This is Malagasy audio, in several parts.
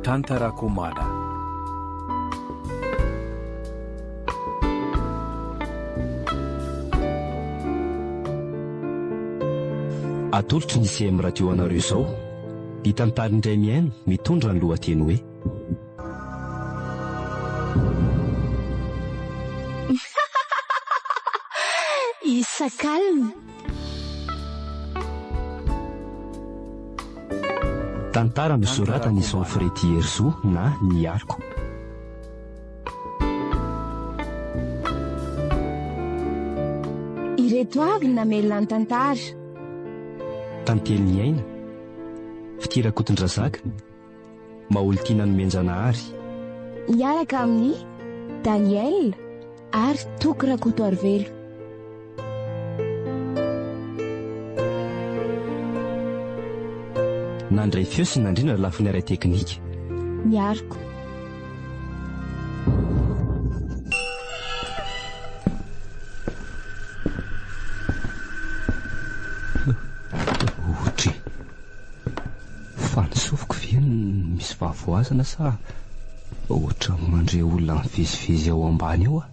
Tantarako mada. Atolotry ny CM radio anareo izao ny tantarindray miaino mitondra ny lohateny hoe Isa-calme. tantara nosoratany Jean Fredy Herzog na ny Arco. Ireto avy namelona ny tantara. Tantely ny aina, fitirakotin-drazaka, maolitiana ny menjanahary. Miaraka amin'ny Daniel ary Toky Rakotoarivelo. Nandray feo sy nandrina lafiny aray teknika. Ny Arco. Ohatra fanisofiko ve misy vavoazana sa ohatra mandre olona mivezivezy ao ambany eo a?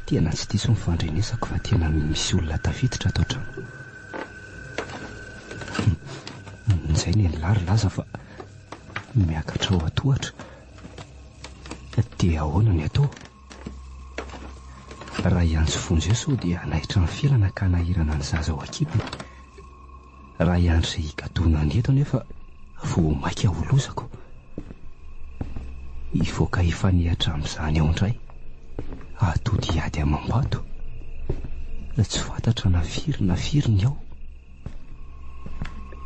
Tena tsy diso mifandrenesako fa tena misy olona tafiditra ato an-trano. Izay ny lary laza fa miakatra ao atohatra. Dia ahoana ny atao? Raha ianjo fonjeo sao dia nahitra ny fialana ka nahirana ny zaza ao akibony. Raha iandro izay higadona ny eto nefa vao maika holozako. Ivoaka hifanihatra amin'izany ao indray. Atody ady amam-bato. Tsy fantatra na firy ny ao.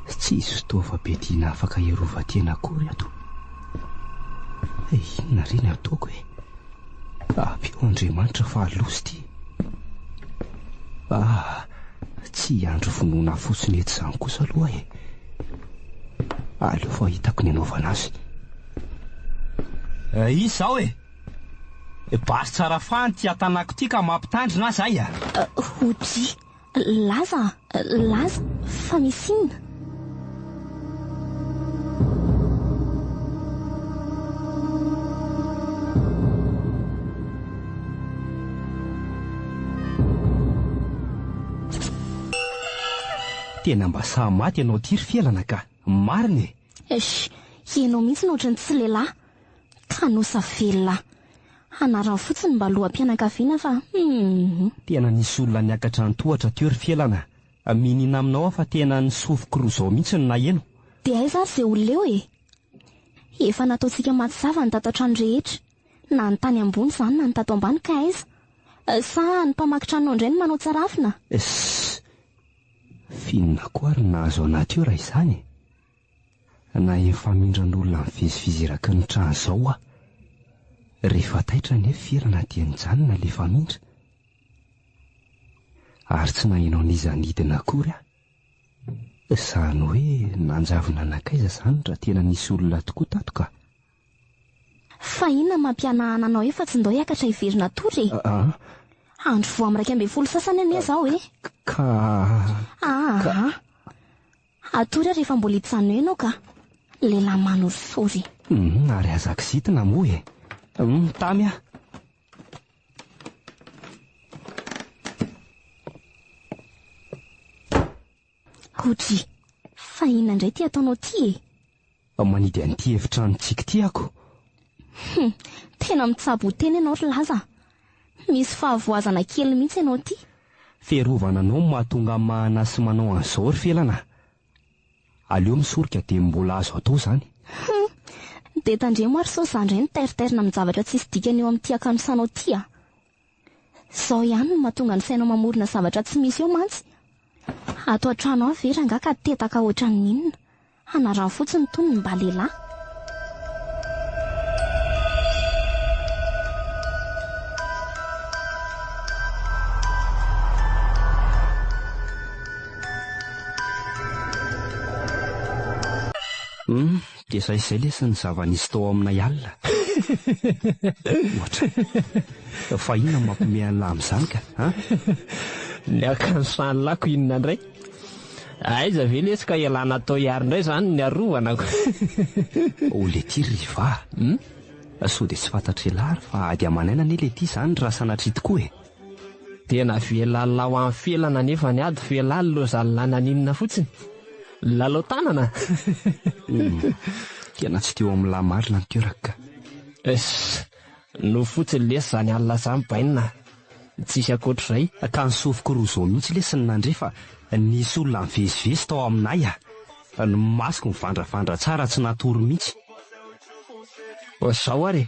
Tsy izy fitaova-bediana afaka hiarovan-tena akory ato. Inona ry ny ataoko e? Apio Andriamanitra fa aloso ty. Tsy andro vonoina fotsiny eto izany kosa aloha e. Aleo fa hitako ny anaovana azy. Izao e? Basy tsara fahany ty atanako ty ka mampitandrina zay a. Hotry, laza fa misy inona? Tena mba saha maty ianao tiry fialana ka marina e. Ianao mihitsy nohatra ny tsy lehilahy ka nosa velona. Anarany fotsiny mba loham-pianakaviana fa Tena nisy olona niakatra ny-tohatra teo ry fialana. Minina aminao fa tena nisofiko roa izao mihitsy no naheno. Dia aiza ary izay olona eo e? Efa nataontsika maty zava ny tato an-trano rehetra. Na ny tany ambony izany na ny tato ambany ka aiza? Sa ny mpamaky tranonao indray no manao tsarafina? Finona koa ary nahazo anaty eo raha izany. Na efa-mindran'olona miveziviziraka ny trano izao a. Rehefa taitra nefa fialana dia nijanona ilay famindra. Ary tsy nahinao nizanidina akory a. Izany hoe nanjavona anakaiza izany raha tena nisy olona tokoa tato ka. Fa inona mampianahana anao efa tsy ndao hiakatra hiverina tory? Andro voa amin'ny 12 sasany ane zao e. Atory rehefa mbola hitsano ianao ka lehilahy manorisory. Ary azakisitina moa e. Tamy a. Hotry, fa inona indray ty ataonao ty e? Manidy an'ity efitrano-tsika ty ako. Tena mitsabo teny ianao ry laza. Misy fahavoazana kely mihitsy ianao ty. Fiarovana anao mahatonga mahanasy manao an'izao ry fialana. Aleo misorika dia mbola azo atao izany. Dia tandremo ary sao izany indray ny tairitairina amin'ny zavatra tsy misy dikany eo amin'ity akanjosanao ty a. Izao ihany no mahatonga ny sainao mamorona zavatra tsy misy eo mantsy. Ato an-trano ao ve ranga ka tetaka ohatran'ny inona? Anarany fotsiny tony mba lehilahy. Dia izay lesy ny zava-nisy tao aminay alina. Ohatra. Fa inona mampiomehy an'lahy amin'izany ka? Ny akanjo sanilako inona indray? Aiza ve lesy ka ialana atao ihary indray zany ny arovanako. Ole ty riva. Sao dia tsy fantatry lary fa ady amanaina ane le ty zany raha sanatry tokoa e. Tena velalao amin'ny felana nefa ny ady velalo lozalana ninona fotsiny. Lalao tanana. Tena tsy teo amin'ny lamarina ny toeraka. No fotsiny lesy zany alina zany bainina. Tsisy akoatr'izay. Ka ny sofiko roa mihitsy lesy ny nandre fa nisy olona mivezivezy tao aminay ny masoko mivandravandra tsara tsy natory mihitsy. Zao ary.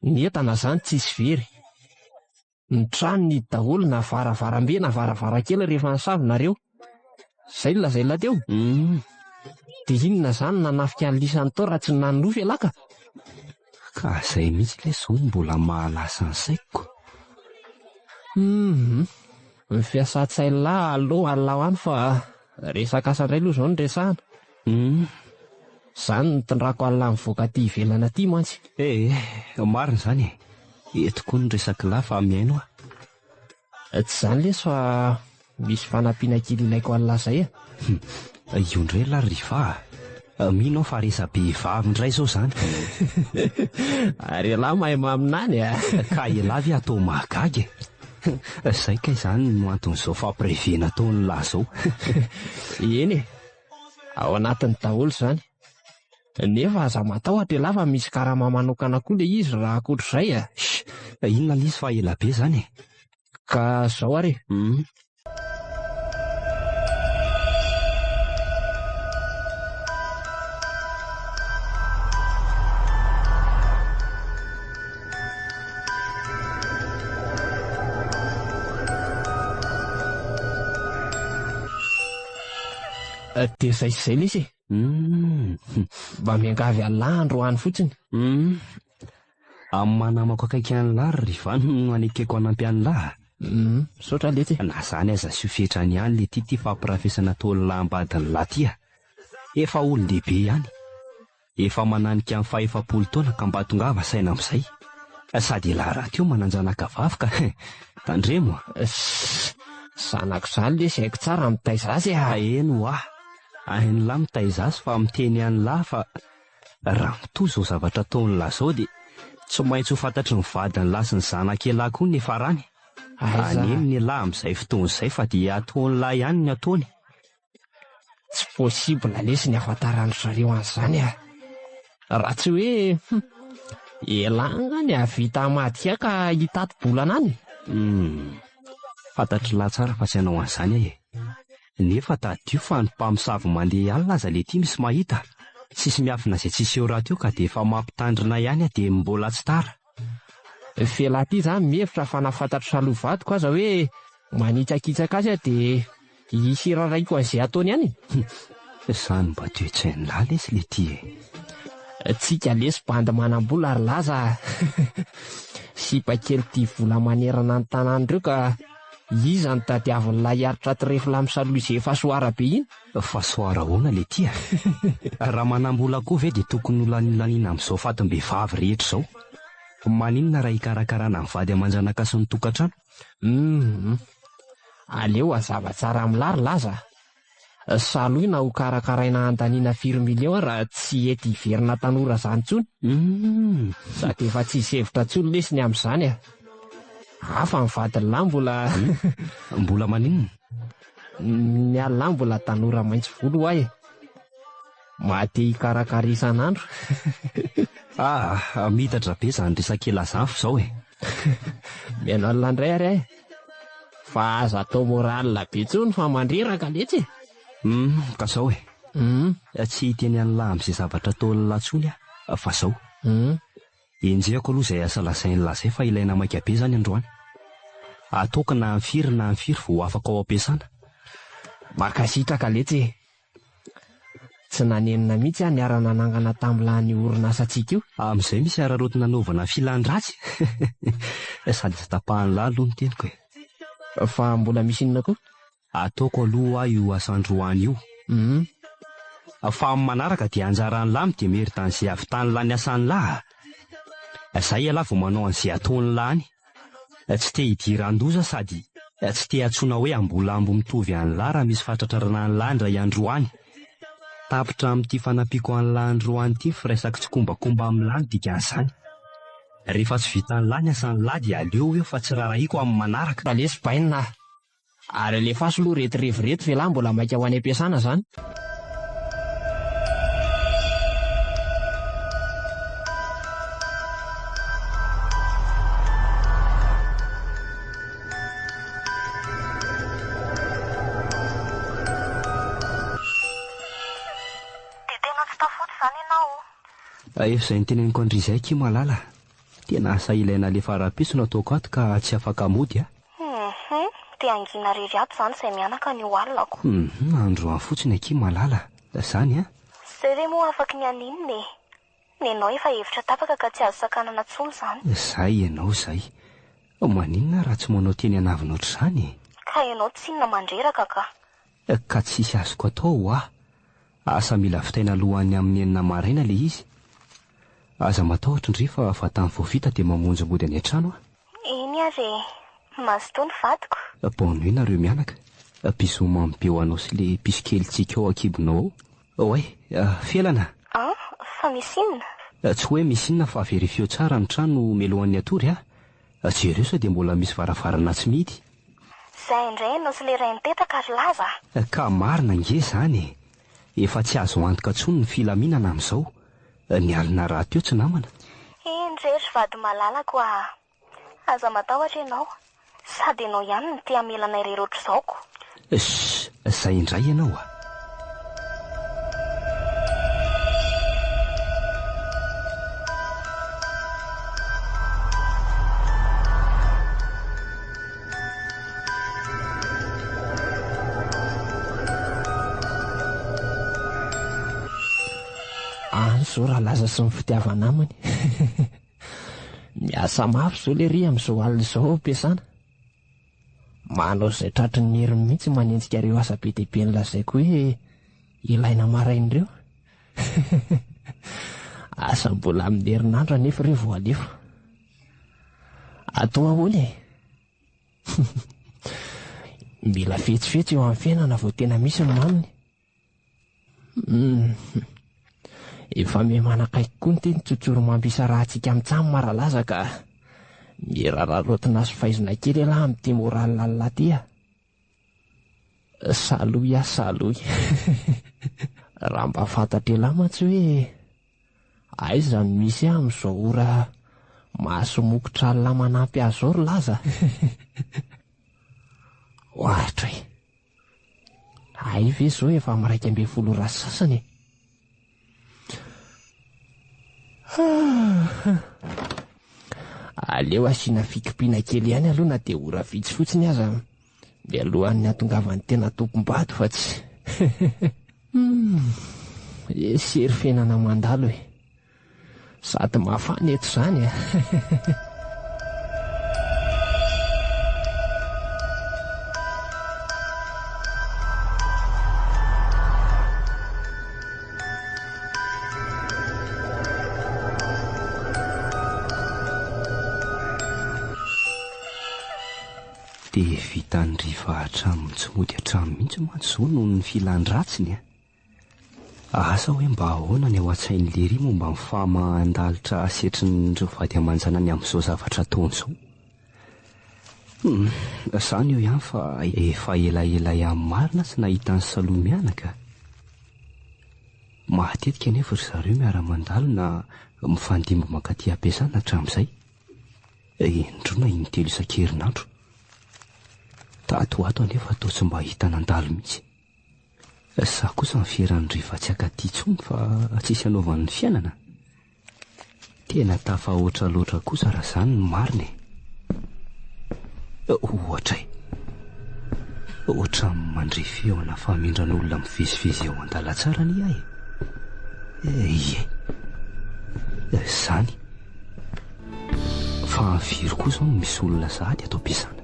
Ny entana zany tsisy very. Ny trano ny daholo na varavarambe na varavarakely rehefa nisavonareo. Zay lazay lateo. Dia inona zany nanafika ny lisany tao raha tsy nanofy alaka. Ka zay mihitsy le zao mbola mahalasa ny saiko. Ny fiasan-tsailà aloha alao any fa resaka asa indray aloha zao ny resahana. Zany nitondrako alina mivoaka aty ivelana aty mantsy. Marina zany e. Eto koa ny resaka lahy fa miaino Tsy zany lesy fa misy fanampiana kely ilaiko alina zay e. Io indray la riva. Mino fa resa be vavy indray zao zany. Ary lahy mahay maminany a. Ka elavy atao mahagagy. Zay kay zany no anton'izao fampirevena taony lahy zao. Eny e. Ao anatin'ny daholo zany. Nefa aza matahotra lava misy karama manokana koa le izy raha akoatr'izay a. Inona izy fa ela be zany e. Ka zao ary. Dia zay sy zay lesy e. Mba miangavy alandro any fotsiny. Amin'ny manamako akaiky any lary riva no anekeko hanampy any lahy. Saotra lety. Na zany aza sy fetrany ihany le ty fampirafesana tao lambadiny laty. Efa olon-dehibe ihany. Efa mananika amin'ny 500 taona ka mba tongava saina amin'izay. Sady lara teo mananjanaka vavy ka tandremo. Zanako zany lesy haiko tsara mitaizazy a. Eno ny lahy mitaizazy fa miteny any lahy fa raha mitoy zao zavatra taony lahy zao dia tsy maintsy ho fantatry ny vadiny lahy sy ny zanakely koa ny efa rany. Anemy ny lahy amin'izay fotoana izay fa dia ataony lahy ihany ny ataony. Tsy posibla lesy ny ahafantarany zareo an'izany a. Raha tsy hoe elanga ny avita madika ka hitato-bolana any. Fantatry lahy tsara fa tsy hanao an'izany e. Nefa tadio fa ny mpamosavy mandeha alina aza le ty misy mahita. Sisy miafina izay tsisy eo raha teo ka dia efa mampitandrina ihany dia mbola tsy tara. Fela ty zany mihevitra fa nafantatry salovadiko aza hoe manitsakitsaka azy dia hisiraraiko an'izay ataony ihany. Izany mba toe-tsainy lahy lesy le ty e. Tsika lesy bandy manam-bola ary laza. Sipa kely ty vola manerana ny tanàn'ireo ka iza ny tadiavin'ny lahiaritra trefy lamisaloha izay efa soara be iny. Fa soara hoana le ty a. Raha manam-bola koa ve dia tokony holanilaniana amin'izao fatim-behivavy rehetra izao. Maninona raha hikarakarana ny vady aman-janaka sy ny tokantrano? Aleo hazava tsara amin'ny lary laza. Saloina ho karakaraina andaniana 4 million raha tsy ety hiverina tanora zany tsony. Sady efa tsy hizevitra tsony lesy ny amin'izany a. Hafa ny vadiny lahy mbola maninona? Ny alina mbola tanora maitso volo ahy. Mahate hikarakara isan'andro. Mitatra be zany resakela zafy zao e. Mihaino alina indray ary ahy. Fa aza atao moralina be tsony fa mandreraka letsy e. Ka zao e. Tsy hiteny any lahy amin'izay zavatra taony latsony fa zao. Enjehako aloha izay asa lasainy lazay fa ilaina maika be zany androany. Ataoko na ny firy vao afaka ao ampiasana. Makasitraka letsy e. Tsy nanenina mihitsy aho niara nanangana tamin'ilany orinasa-tsika io. Amin'izay misy araroty nanaovana filan-dratsy. Sady tsy tapahany lahy aloha ny teniko e. Fa mbola misy inona koa? Ataoko aloha io asandroany io. Fa amin'ny manaraka dia anjarany lahy dia meritan'izay avy tany lahy ny asan'ny lahy. Zay aloha vao manao an'izay ataony lahy any. Tsy te hidiran-doza sady Tsy te antsoina hoe ambolambo mitovy any lahy raha misy fatratrarana ny landra iandroany. Tapitra amin'ity fanampiako any landroany ity firesaka tsy kombakomba amin'ny lany dikan'izany. Rehefa tsy vita ny lany asa ny lahy dia aleo eo fa tsy rarahiko amin'ny manaraka. Lesy bainina ary alefa so loha retirevireto ve lahy mbola maika ho any am-piasana zany. Efa izay niteneniko andry izay Kimo malala. Tena asa ilaina alefa ara-piso nataoko ato ka tsy afaka mody a. Dia angina rery ato zany izay mianaka ny oalako. Androany fotsiny Kimo malala. Zany a. Izay re moa afaka ny aninona e. Nenao efa hevitra tapaka ka tsy azo sakanana tsony zany. Zay ianao zay. Maninona raha tsy manao teny anavina ohatr'izany. Ka ianao tsy inona mandreraka ka. Ka tsisy azoko atao ah. Asa mila vitaina alohan'ny amin'ny 9 maraina le izy. Aza matahotra indray fa vatany vao vita dia mamonjy mody any an-trano a. Eny ary mazotoa ny vadiko. Bonne nuit nareo mianaka. Bisou mambe ho anao sy le piso kely tsika ao akibonao ao. Oe, felana. Fa misy inona? Tsy hoe misy inona fa verifio tsara ny trano melohan'ny atory a. Jereo sa dia mbola misy varavarana tsy mihidy. Zay indray ianao sy le ray nitetaka ary laza. Ka marina nge zany. Efa tsy azo antoka tsony ny filaminana amin'izao. Ny alina raha teo tsy namana. Indrery vady malalako a. Aza matahotra ianao. Sady ianao ihany no te hamelana irery ohatr'izaoko. Zay indray ianao a. Zao raha laza sy ny fitiavana aminy. Miasa mafy zao le ry amin'izao alina izao ampiasana. Manao izay tratry ny heriny mihitsy manenjika ireo asa be dia be ny lazaiko hoe ilaina marain'ireo. Asa mbola amin'ny herinandro anefa ireo vao alefa. Atao ahoana e. Mila fetsifetsy eo amin'ny fiainana vao tena misy ny maminy. Efa mimanakaiky koa ny teny tsotsoro mampiasa raha antsika mitsamo maralaza ka mirararotina sy fahaizona kely lahy amin'ity moraly lalina ty a. Saloy a saloy. Raha mba fantatra elamantsy hoe aiza no misy amin'izao ora mahasomokotra alina manampy azy zao ry laza. Ohatra e. Ay ve zao efa 12 ora sasany. Aleo asiana fikipina kely ihany aloha na dia ora vitsy fotsiny aza mialohan'ny hatongavan'ny tena tompom-bato fa tsy. Sery fiainana mandalo e. Sady mafana eto izany a. Dia vita ny riva hatramin'ny tsy mody hatramin'ny mihitsy mantsy zao noho ny filan-dratsiny a. Asa hoe mba ahoana ny ao an-tsain'ny lery momba ny fahamahandalitra asetrin'ireo vady amanjana ny amin'izao zavatra ataony izao. Izany eo ihany fa efa elaela ihany marina sy nahita ny saloha mianaka. Matetika anefa ry zareo miara-mandalo na mifandimby mankaty ampiasana hatramin'izay. Indrona intelo isan-kerinandro. Tato ato anefa atao tsy mba hita nandalo mihitsy. Sa kosa ny fieran'ny riva tsy akaty intsony fa tsisy anaovan'ny fiainana. Tena tafahoatra loatra kosa raha izany ny marina. Ohatra e. Ohatra mandrefy eo ana famindran'olona mivezivezy eo an-dalatsara ny ahy. Ie. Izany. Fa firy kosa no misy olona sahady atao ampiasana.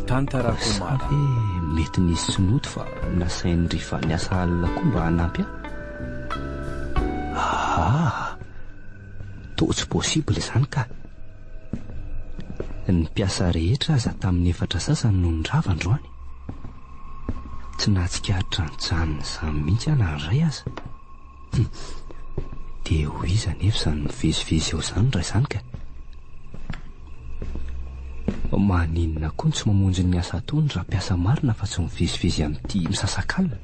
Tantarako mara. Mety nisy tsinoto fa nasain'ny riva ny asa alina koa mba hanampy toa tsy possible izany ka. Ny mpiasa rehetra aza tamin'ny efatra sasany no nirava androany. Tsy nahatsikaritra ny janona izany mihitsy ana iray aza. Dia ho iza nefa izany mivezivezy eo izany raha izany ka. Maninona koa tsy mamonjy ny asa ataony raha mpiasa marina fa tsy mivezivezy amin'ity misasakalina.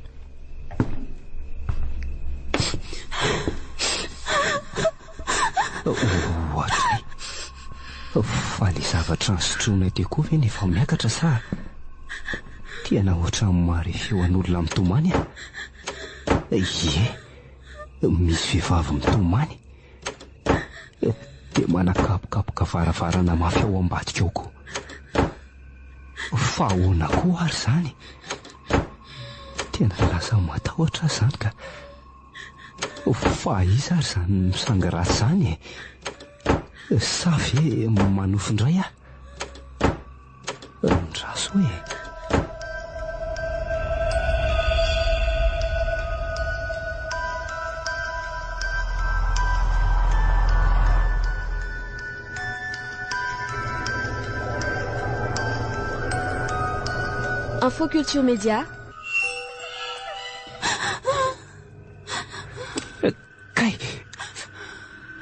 Ohatry fa ilay zavatra nosotroina teo koa ve nefa miakatra sa tena ohatran'ny marefeoan'olona mitomany a? Ie, misy vehivavy mitomany dia manakapokapoka varavarana mafy ao ambadika ao koa. Fa ahoana koa ary izany? Tena lasa matahotra izany ka. Fa iza ary izany misangaratsy izany e? Sa ve manofindray a? Ndraso hoe. Info Culture Média. Kay,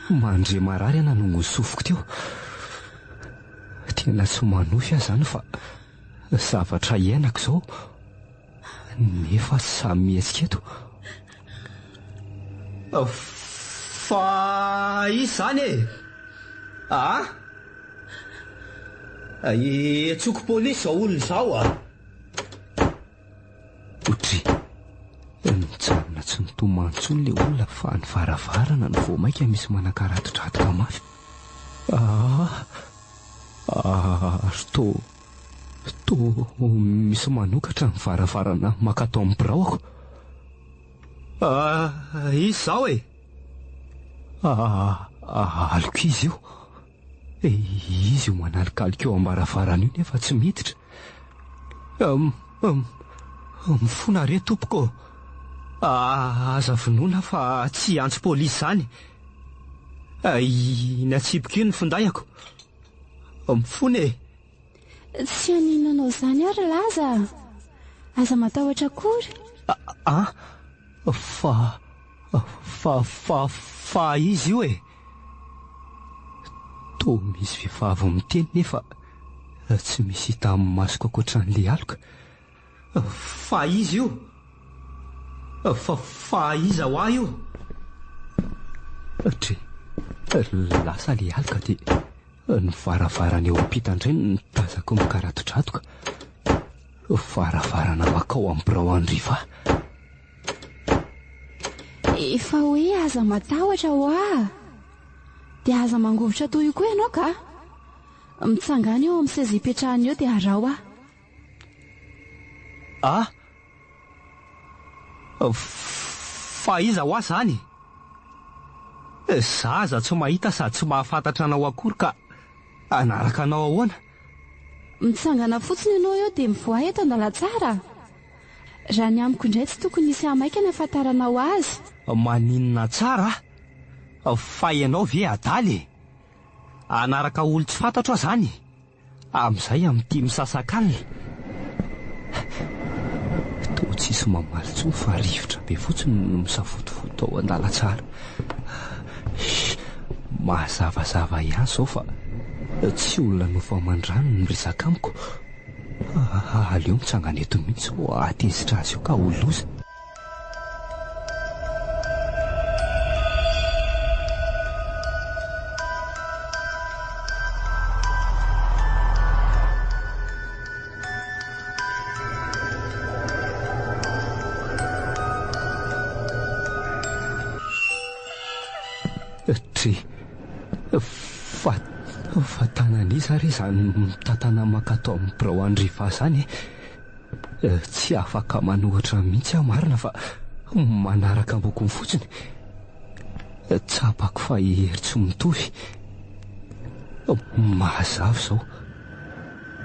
mandre marary ana no sofiko teo. Tena tsy manofy aho izany fa zavatra iainako izao nefa samy mihetsika eto. Fa izy izany e? Tsoko polisy izao olona izao a. Otry, nijanona tsy nitomantsoa ilay olona fa ny varavarana ny vao maika misy manakaratodrataka mafy. To misy manokatra ny varavarana makato amin'ny birao ako. Izy izao e? Aliko izy io. Izy io manalikaliko eo ambaravarana io nefa tsy miditra. Mifona re tompoko. Aza vonoina fa tsy antso polisy izany. Natsipiko io ny findayako. Mifona e. Tsy aninanao izany ary laza. Aza matahotra akory. Fa izy io e. To misy vehivavy miteny nefa tsy misy hita amin'ny masoko ankoatran'ilay aloka. Fa izy io. Fa iza ho ahy io. Atri, lasa ilay aloka dia ny varavarana eo ampitandray ny tazako mikaratodratoka. Varavarana makao amin'ny birao andriva. Efa hoe aza matahotra ho ahy. Dia aza mangovotra toy io koa ianao ka? Mitsangana eo amin'ny seza ipetrahany eo dia arao aho. Fa iza ho ahy izany? Zaza tsy mahita sady tsy mahafantatra anao akory ka anaraka anao ahoana? Mitsangana fotsiny ianao eo dia mivoa eto andalatsara. Raha ny amiko indray tsy tokony hisy amaika ny afantaranao azy. Maninona tsara? Fa ianao ve adaly? Anaraka olo tsy fantatro aho izany. Amin'izay amin'ity misasakalina. To tsisy mamaly intsony fa rivotra be fotsiny no misafotofoto ao andalatsara. Mazavazava ihany izao fa tsy olona nofa mandrano no miresaka amiko. Aleo mitsangana eto mihitsy ho atezitra azy io ka oloza. Fa tanan'iza re izany mitantana makato amin'ny birao andriva izany e. Tsy afaka manohatra mihitsy aho marina fa manaraka ambokony fotsiny. Tsapako fa hery tsy mitovy. Mazava izao.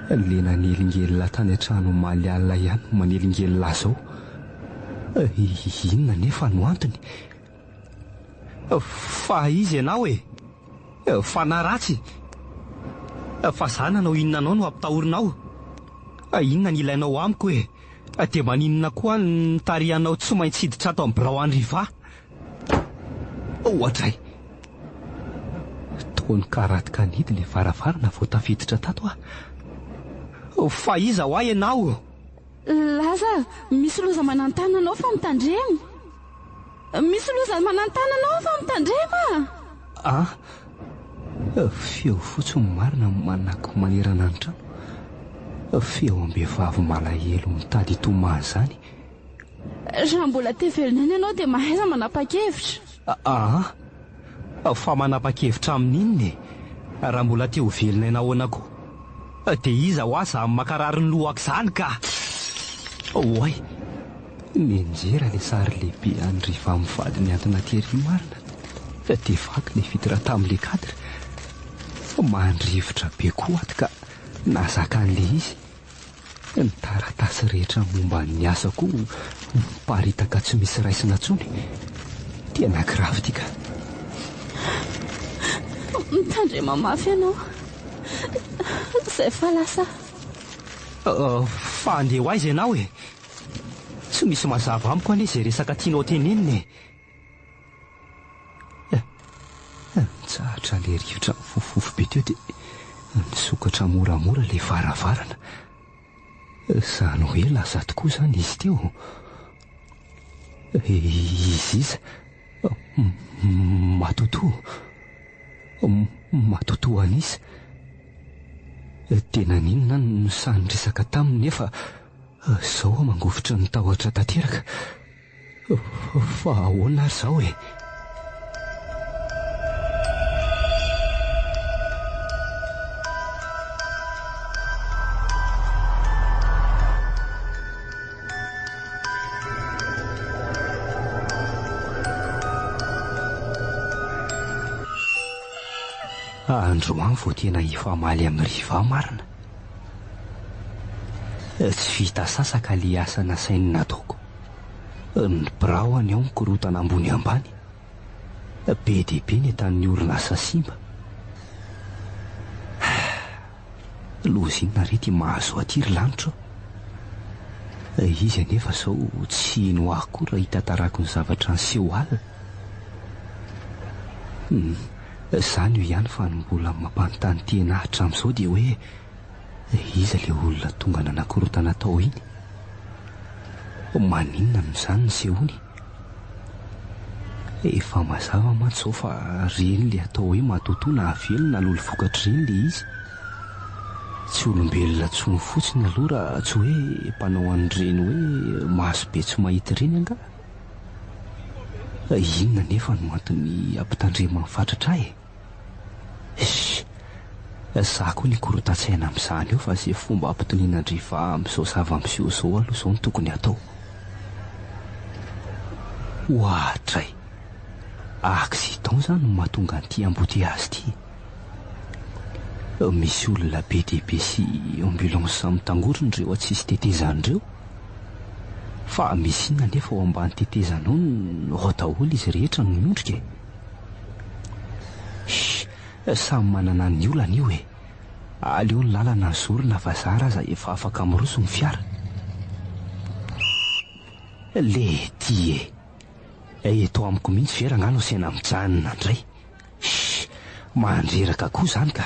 Lena nelingelina tany an-trano maly alina ihany manelingelina izao. Inona nefa no antony? Fa izy ianao e? Fa naratsy. Fa za nanao inona anao no ampitahorinao? Inona ny ilainao amiko hoe? Dia maninona koa ny tarihanao tsy maintsy hiditra ato amin'ny birao andriva? Ohatray! Toa ny karaty kanidy ilay varavarana vao tafiditra tato ah. Fa iza ho ahy ianao? Laza, misy loza manantana anao fa mitandrema. Misy loza manantana anao fa mitandrema. Feo fotsiny marina manako manerana ny trano. Feo am-behivavy malahelo mitady hitomany izany. Raha mbola tevelina any ianao dia mahaiza manapa-kevitra. Fa manapa-kevitra amin'inona e? Raha mbola te ho velona ianao anako, dia iza ho aza amin'ny makarary ny lohako izany ka? Oay, mianjera ilay sary lehibe andriva amin'ny vadiny antona tery marina. Dia vaky ilay fidira tamin'ilay kadra. Mandrivotra be koa ato ka nazaka an'ilay izy. Ny taratasy rehetra momba ny asako miparitaka tsy misy raisina intsony. Tena grave ity ka. Mitandrema mafy ianao. Izay fa lasa. Fa andeha ho aiza ianao e? Tsy misy mazava amiko anie izay resaka tianao tenenina e. Nitsahatra ilay rivotra fofofo be teo dia nisokatra moramora ilay varavarana. Izany hoe lasa tokoa izany izy teo. Izy iza matoto anisa. Tena ninona no sany resaka taminy nefa izao mangovitra ny tahotra tanteraka. Fa ahoana ary izao e? Androany vao tena hifamaly amin'ny riva marina. Tsy vita sasaka ilay asa nasainy nataoko. Ny biraony ao mikorotana ambony ambany. Be dia be ny etan'ny orinasa simba. Lozinona rety mahazo atiry lanitra. Izy anefa izao tsy ino ahiko raha hitantarako ny zavatra niseho alina. Izany io ihany fa mbola mampanontany tena hatramin'izao dia hoe iza ilay olona tonga nanakorotana tao iny? Maninona n'izany nisehony? Efa mazava mantsy izao fa reny ilay atao hoe matotoa na havelona lolo vokatra reny ilay izy. Tsy olombelona tsony fotsiny aloha raha tsy hoe mpanao an'ireny hoe maso be tsy mahita ireny anga. Inona nefa no antony ampitandrema ny fatratra e? Za koa ny korotan-tsaina amin'izany eo fa izay fomba ampitonian'andriva amin'izao zava-miseho izao aloha izao no tokony atao. Ohatray, accident izany no mahatonga an'ity embouteillage ity. Misy olona be dia be sy ambulance mitangorona ireo atsisy tetezan'ireo. Fa misy inona nefa ao ambany tetezana ao no daholo izy rehetra no miondrika. Samy manana ny olana io e. Aleo ny lalana ny zorona vazara aza efa afaka miroso ny fiara. Lety e. Eto amiko mihitsy vera ngano sena mijanona indray. Mandreraka koa izany ka.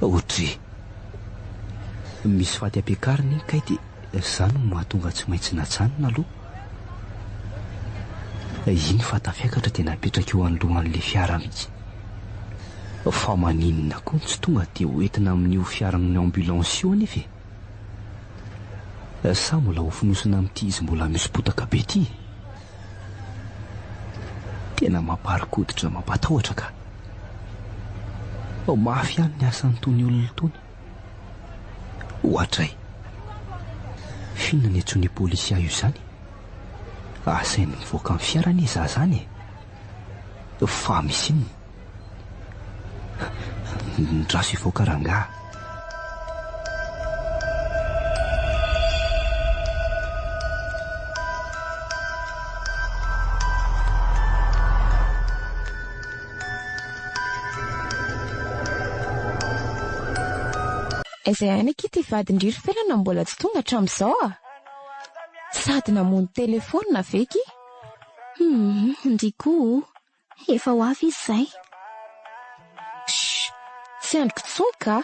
Ohatry misy faty ampiakariny kay dia izany no mahatonga tsy maintsy natsanina aloha. Iny fatafiakatra dia napetraka eo anolohan'ilay fiara mihitsy. Fa maninona koa tsy tonga dia hoentina amin'io fiaran'ny ambulance io anefa e. Sa mbola ho finosina amin'ity izy mbola misy potaka be ity. Tena mamparikoditra mampatahotra ka. Mafy ihany ny asan'ny tony olona tony. Ohatray, finona ny antsoiny polisia io izany? Asainy mivoaka amin'ny fiarany iza izany e. Fa misy inona? Ndraso ivoaka rangaha. Izay any akity vadin-driry felana mbola tsy tonga hatramin'izao a. Sady namono telefona veky. Ndriko efa ho avy izy izay. Tsy androko tsonka.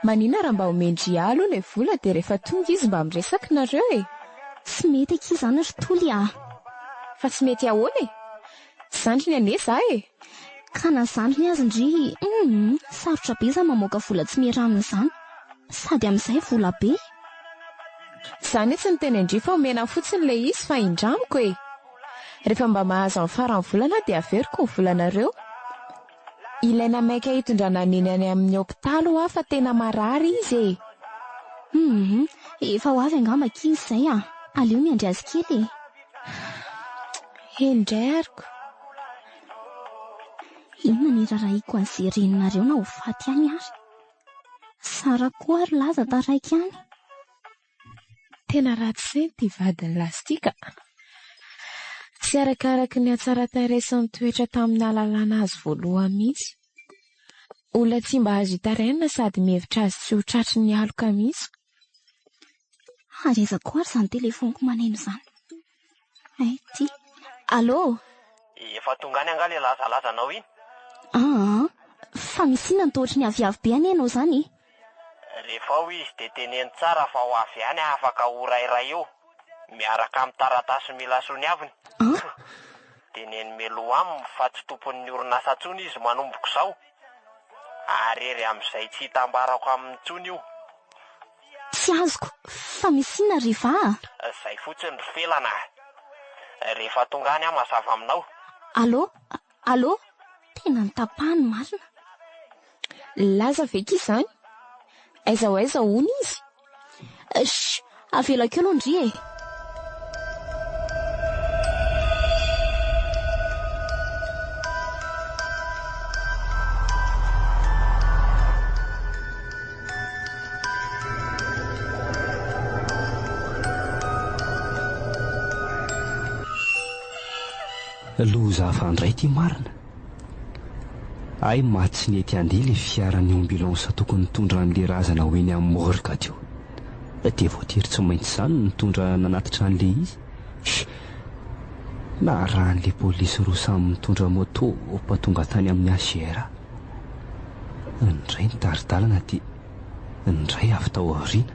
Manina raha mba homendry alo ilay vola dia rehefa tonga izy mba miresaka nareo e. Tsy mety aky izany ry toly a. Fa tsy mety ahoana e. Zandry ny ane za e. Ka na zandry ny azy ndry. Sarotra be za mamoaka vola tsy miranona izany. Sady amin'izay vola be. Zany tsy niteny indri fa omena fotsiny ilay izy fa indramiko e. Rehefa mba mahazo amin'ny farany volana dia averiko ny volanareo. Ilaina maika hitondrana neny any amin'ny hopitaly ho fa tena marary izy e. Efa ho avy angamba kizy izay a. Aleo miandry azy kely e. Indray ariko. Inona ny rarahiako an'izay reninareo na ho faty any ary. Sara koa ary laza taraiky any. Tena ratsy ty vadiny lastika. Tsy arakaraka ny hatsara-taresan'ny toetra tamin'ny alalana azy voalohany mihitsy. Olona tsy mba azo hitarenina sady mihevitra azy tsy ho tratry ny aloka mihitsy. Hareza koa ary izany telefoniko maneno izany. Ty. Allô? Efa tonga any anga le lazalazanao iny? Fa misy inona tootry ny aviavy be any ianao izany? Rehefa ao izy dia teneny tsara fa ho avy any afaka ho rairay eo. Miaraka amin'ny taratasy milasony aviny. Teneny melo aminy fa tsy tompon'ny orinasa tsony izy manomboko izao. Arery amin'izay tsy hitambarako amin'ny tsony io. Tsy azoko, fa misy inona riva? Izay fotsiny ry felana. Rehefa tonga any mazava aminao. Allô? Tena nitapahany marina. Laza veky izany? Aiza ho aiza hono izy? Avela keo londry e. Loza afandray ty marina. Ay maty ny ety andeha le fiaran'ny ambulance tokony nitondra an'le razana ho eny amin'ny morgue teo. Dia voatery tsy maintsy izany nitondra nanatitra an'le izy. Na raha an'le polisy roa samy mitondra moto patonga tany amin'ny ACR. Indray nitaridalana dia indray avy tao aoriana.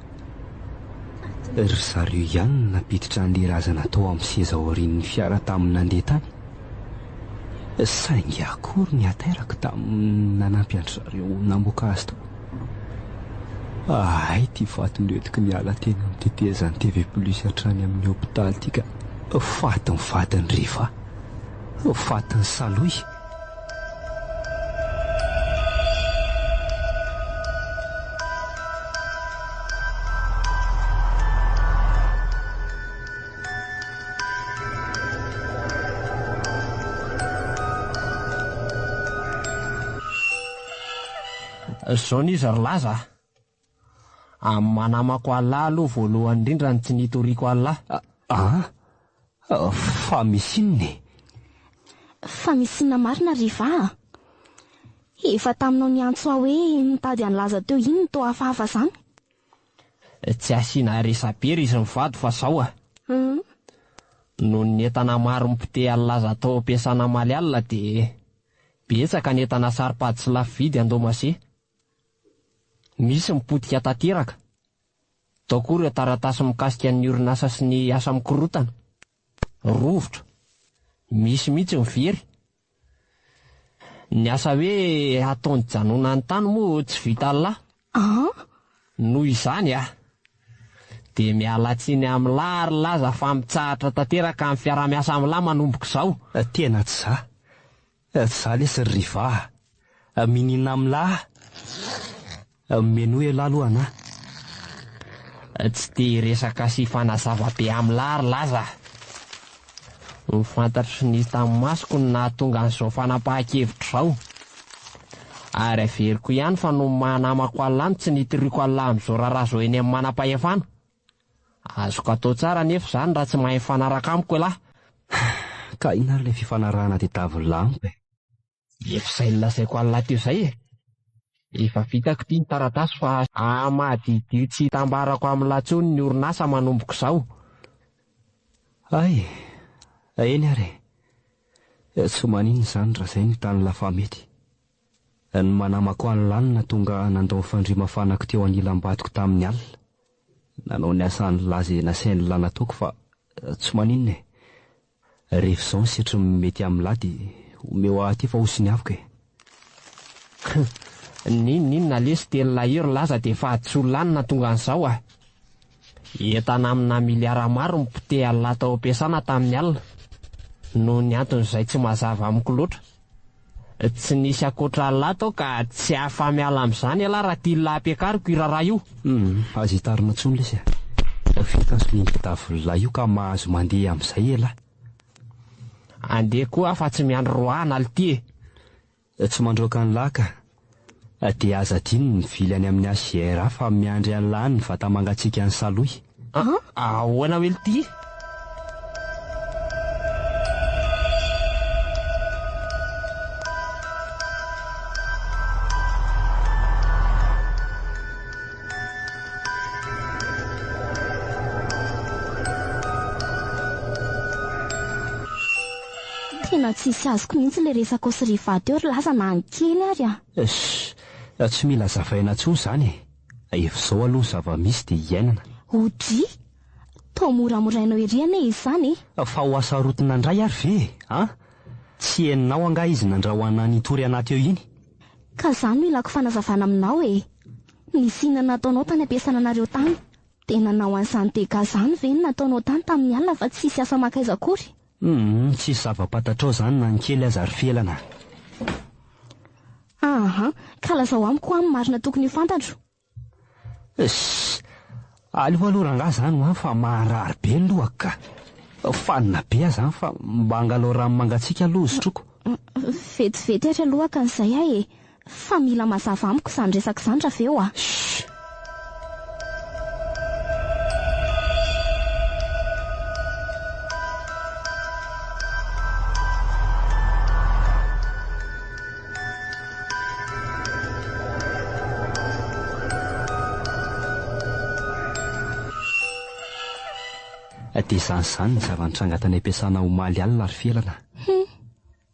Ry zareo ihany napiditra an'le razana tao amin'ny seza aorian'ny fiara tamin'ny nandeha tany. Saingy akory ny ateraka tamin'ny nanampy andry zareo namoaka azy tao. Ay, ty vaton'entiky miala tena mitetezan'ny TV Plus hatrany amin'ny hopitaly tika. Fatiny vadiny rehefa. Fatiny saloy. Zao n'izy ry laza. Manamako Allah aloha voalohany indrindra ny tsy nitoriako Allah. Fa misy inona? Fa misy inona marina riva? Efa taminao ny antso hoe nitady any laza teo iny no toa hafahafa izany. Tsy asiana resabery izy mivady fa zao a. Noho ny entana maro mipite laza tao ampiasana maly alina dia betsaka ny entana saripady sy lafo vidy andomase. Misy mipotika tanteraka. Tao koa ireo taratasy mikasika ny orinasa sy ny asa mikorotana. Rovitra. Misy mihitsy mivery. Ny asa hoe ataony janonany tany moa tsy vita Allah. Noho izany dia miala tsiny amin'ny lary laza fa mitsahatra tanteraka amin'ny fiara-miasa amin'ny lahy manomboko izao. Tena tsy za. Tsy za lesy ry riva. Mininana amin'ny lahy. Meno e lalohana. Tsy dia resaka sy fanazava be amin'ny lary laza. Mifantatry ny tamin'ny masoko no nahatonga an'izao fanapahan-kevitra izao. Ary averiko ihany fa no manamako Allah tsy nitoriako Allah amin'izao rarazo eny amin'ny manam-pahefana. Azoko atao tsara nefa izany raha tsy mahay mifanaraka amiko e lahy. Ka ina ary ilay fifanarahana tadiavin'ny lahy amiko e? Efa izay nolazaiko Allah teo izay e. Efa vitako tia ny taratasy fa mahadidio tsy hitambarako amin'ny latsony ny orinasa manomboko izao. Ay, eny ary. Tsy maninona izany raha izay ny tany lafa mety. Ny manamako any lanina tonga nandao fandrima fanako teo anilam-badiko tamin'ny alina. Nanao ny asany lazy nasainy lanataoko fa tsy maninona e. Rehefa izao ny setry mety amin'ny lady, omeo aty fa osiny avoko e. Ninona lesy telona hery laza dia efa tsy ho lanina tonga an'izao ah. Entana amina miliara maro mipotea lato ao am-piasana tamin'ny alina. Noho ny anton'izay tsy mazava amiko loatra. Tsy nisy akoatra lato ka tsy hafa miala amin'izany ala raha tia lahampiakariko iraraha io. Azo hitarina tsony lesy a. Fitaso mimbitavy io ka mahazo mandeha amin'izay ela. Andeha koa fa tsy miandro roahana ality e. Tsy mandroaka ny laka. Dia aza diny ny vilany amin'ny ACR fa miandry an'lany ny vata mangatsiaka ny saloy. Ahoana hoe ity? Tena tsisy azoko mihitsy le resaka sy rivady eo ry laza na ny kely ary a. Tsy mila zavaina tsony izany e. Efa izao aloha zava-misy dia hiainana. Hodry? Tao moramorainao eriana izy izany e. Fa ho asarotina indray ary ve a? Tsy heninao anga izy nandrahoana nitory anaty eo iny. Ka izany no ilako fanazavana aminao e. Nisy inona nataonao tany ampiasana anareo tany? Tena nanao an'izany tega izany ve ny nataonao tany tamin'ny alina fa tsisy asa makaiza akory? Tsy zava-patatrao izany na ny kely aza ary felana. Ka lazao amiko amin'ny marina tokony ho fantatro. Aleo aloha rangahy izany ho fa maharary be ny lohaka ka. Fanina be aho izany fa mba hangalao rano mangatsiaka aloha sotroko. Vetivety ary aloha ka n'izay ahy e. Fa mila mazava amiko izany resaka izany raha veo a. Dia izany ny zava-nitranga tany ampiasana omaly alina ary felana.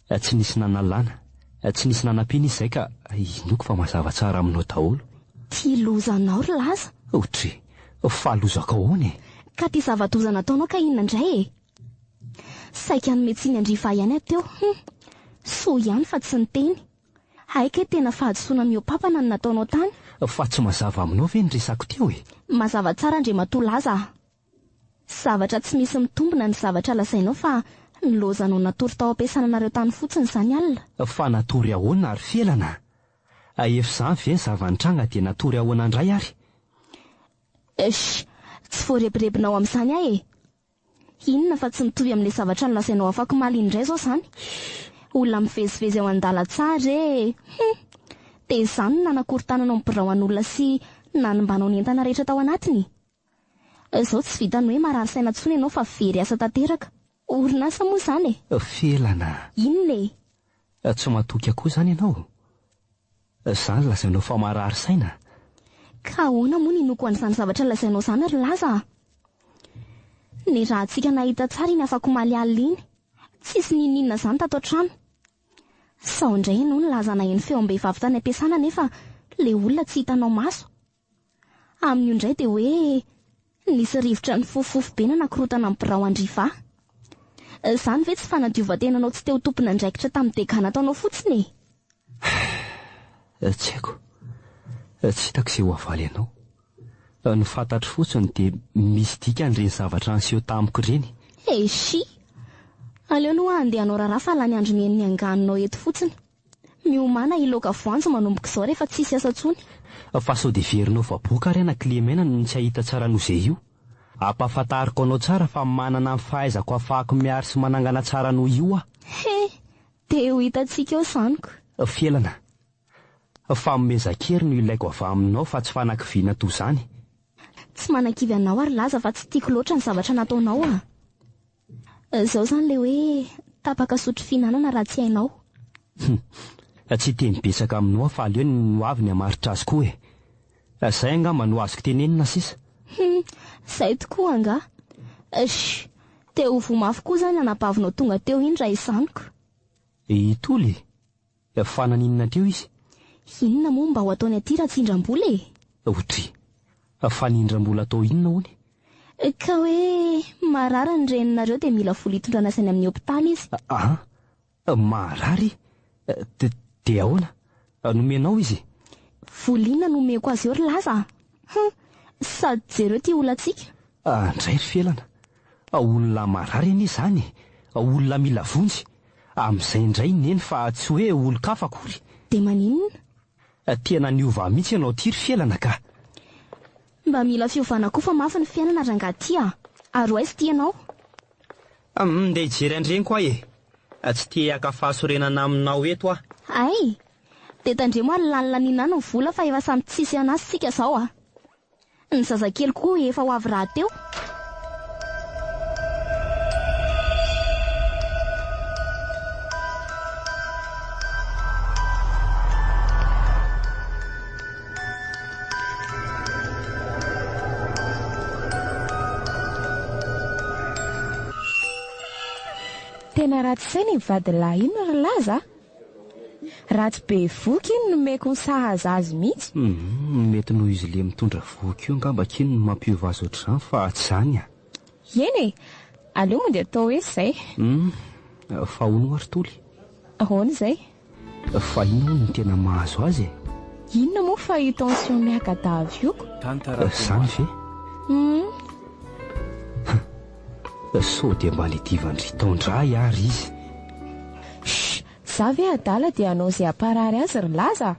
Tsy nisy nanalana, tsy nisy nanampiana izay ka inoko fa mazava tsara aminao daholo. Tia lozanao ry laza. Ohatra fa lozako ahoana e. Ka tia zava-doza nataonao ka inona indray e. Saika ny metsiny andriva ihany teo. So ihany fa tsy ny teny. Haika tena fahadisoana miopapana ny nataonao tany. Fa tsy mazava aminao ve ny resako teo e. Mazava tsara ndre matoa laza. Zavatra tsy misy mitombina ny zavatra lazainao fa ny lozanao natory tao ampiasana anareo tany fotsiny izany alina. Fa natory ahoana ary felana. Efa izany ve ny zava-nitranga dia natory ahoana indray ary. Tsy voarebirebinao amin'izany ahy e. Inona fa tsy mitovy amin'ilay zavatra ny lazainao afaka maliny indray zao izany. Olona mivezivezy ao an-dalantsara e. Dia izany no nanakorontananao mibirao an'olona sy nanimbanao ny entana rehetra tao anatiny. Izao tsy vitany hoe marary saina intsony ianao fa very asa tanteraka. Orinasa moa izany e. Felana. Inona e? Tsy matoky akoho izany ianao. Izany lazainao fa marary saina. Ka ahoana moa ninoko an'izany zavatra lazainao izany ry laza? Ny raha antsika nahita tsara iny afaka omaly alina iny. Tsisy ninona izany tato an-trano. Sao indray ianao ny laza na eny feo am-behivavy tany ampiasana nefa le olona tsy hitanao maso. Amin'io indray dia hoe nisy rivotra ny fofofo be na nakorotana amin'ny birao andriva. Izany ve tsy fanadiovan-tenanao tsy teo tompona andraikitra tamin'ny dega nataonao fotsiny e? Tsy haiko. Tsy hitako izay ho avaly ianao. Ny fantatro fotsiny dia misy dikany ireny zavatra niseho tamiko ireny. Aleo aloha andehanao raharaha fa lany andro mihainy anganonao eto fotsiny. Miomana iloka voanjo manomboka izao rehefa tsisy asa tsony. Fa sao dia verinao vaboaka ary ana Clémena no tsy hahita tsara noho izay io. Ampahafantariko anao tsara fa manana ny fahaizako ahafahako miary sy manangana tsara noho io ah. Dia ho hitantsika eo izanyko. Felana. Famomezan-kery no ilaiko avy aminao fa tsy fanakiviana toy izany. Tsy manakivy anao ary laza fa tsy tiako loatra ny zavatra nataonao ah. Izao izany le hoe tapaka sotro fihinanana raha tsy hainao. Tsy teny besaka amin'ny faly eo no avy ny hamaritra azy koa e. Izay angamba no azoko tenenina sisa. Izay tokoa anga. Teo vomafy koa izany anapavinao tonga teo iny raha isaniko. Toly, fananinona teo izy? Inona moa mba ho ataony aty raha tsindram-bola e? Otry, fanindram-bola atao inona hono? Ka hoe marary ny reninareo dia mila vola hitondrana sainy amin'ny hopitaly izy. Marary? Dia ahoana? Nomenao izy? Volina nomeko azy eo ry laza. Sady jereo tia olantsika. Andray ry felana. Olona marary anie izany. Olona mila vonjy. Amin'izay indray neny fa tsy hoe olon-kafa akory. Dia maninona? Tena niova mihitsy ianao ity ry felana ka. Mba mila fiovana koa fa mafy ny fiainana rangahy ary aizy tia ianao. Ndeha hijery andreny koa e. Tsy te haka-fahasorenana aminao eto aho. Ay, dia tandremo ary lanilaniana ny vola fa efa samy tsisy anazy sika izao Ny zazakely koa efa ho avy raha teo. Tena ratsy saina mivady lahy iny ry laza. Ratsy be voky iny nomeko ny sahaza azy mihitsy. Mety noho izy le mitondra voky io ngamba kiny no mampiova azy ohatr'izany fa tsy izany Eny aleo moa dia atao hoe izay. Fa hono ary toly. Ahoana izay? Fa inona no tena mahazo azy? Inona moa fa io tension miaka davioko? Izany ve? Sao dia mba lidivandry taondray ary izy. Za ve adala dia anao izay aparary azy ry laza.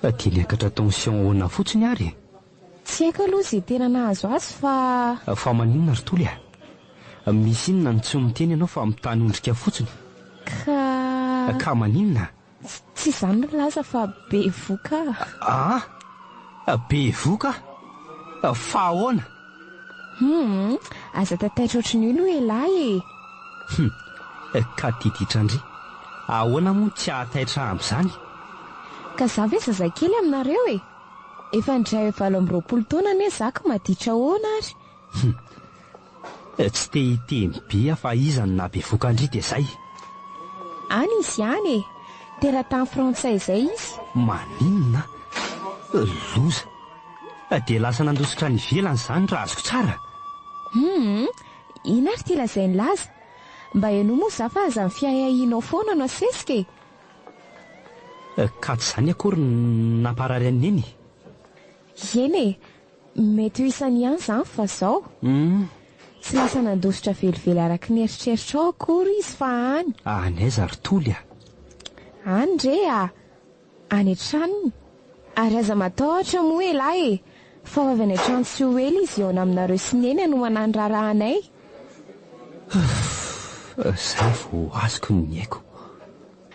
Dia niakatra tension ahoana fotsiny ary. Tsy haiko aloha izay tena nahazo azy fa maninona ry toly misy inona no tsy miteny ianao fa mitany ondrika fotsiny. Ka maninona? Tsy izany ry laza fa be voka. Be voka? Fa ahoana? Aza tataitra ohatran'io aloha elahy e. Ka tiditrandry. Ahoana moa tsy ahataitra amin'izany? Ka za ve zazakely aminareo e? Efa ndray 20 taona anie zaka maditra ahoana ary? Tsy te hiteny be fa iza no nabe vokandry dia izay. Any izy ihany e. Teratany frantsay izay izy. Maninona? Loza. Dia lasa nandositra ny ivelany izany raha azoko tsara. Ina ary ty lazainy laza? Mba hainao moa za fa aza ny fiahiahinao foana no asesika e. Ka tsy izany akory namparary aneny? Eny e, mety ho isany ihany izany fa izao. Tsy lasa nandositra velively araka ny eritreritra ao akory izy fa any. Anaiza ry toly Any ndre any an-tranony. Ary aza matahotra moa elahy e. Fa ho avy any an-trano sy ho ela izy eo aminareo sy neny no manandrarahanay. Izay vao azoko ny haiko.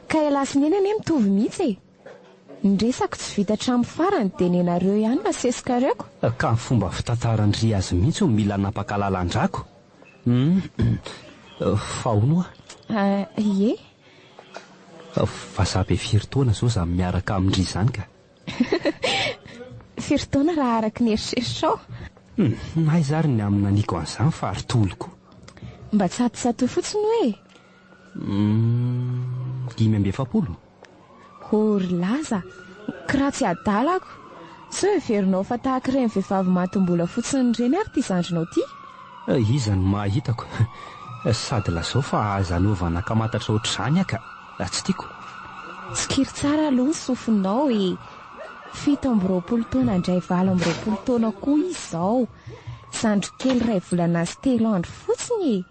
Ka elahy sy neny anie mitovy mihitsy e. Nyresako tsy vita hatramin'ny farany dia nenareo ihany masesika reko. Ka ny fomba fitantarandry azy mihitsy mila nampakalalan-drako. Fa hono Ie. Vazabe firy taona izao za miaraka amindry izany ka. Firy taona raha araka ny eritreritra ao? Aiza ary ny amin'ny naniko an'izany fa ary toloko. Mba tsatotsatoa fotsiny hoe? 5 Hory laza, kiraha tsy adalako. Sao heverinao fa tahaka ireny vehivavy mahatombola fotsiny ireny ary ty zandrinao ty? Iza no mahitako. Sady lazao fa aza anovana kamatatra ohatr'izany aka. Tsy tiako. Tsikiry tsara aloha ny sofinao e. 17 taona indray 20 taona koa izao. Zandro kely ray volana sy 3 andro fotsiny e.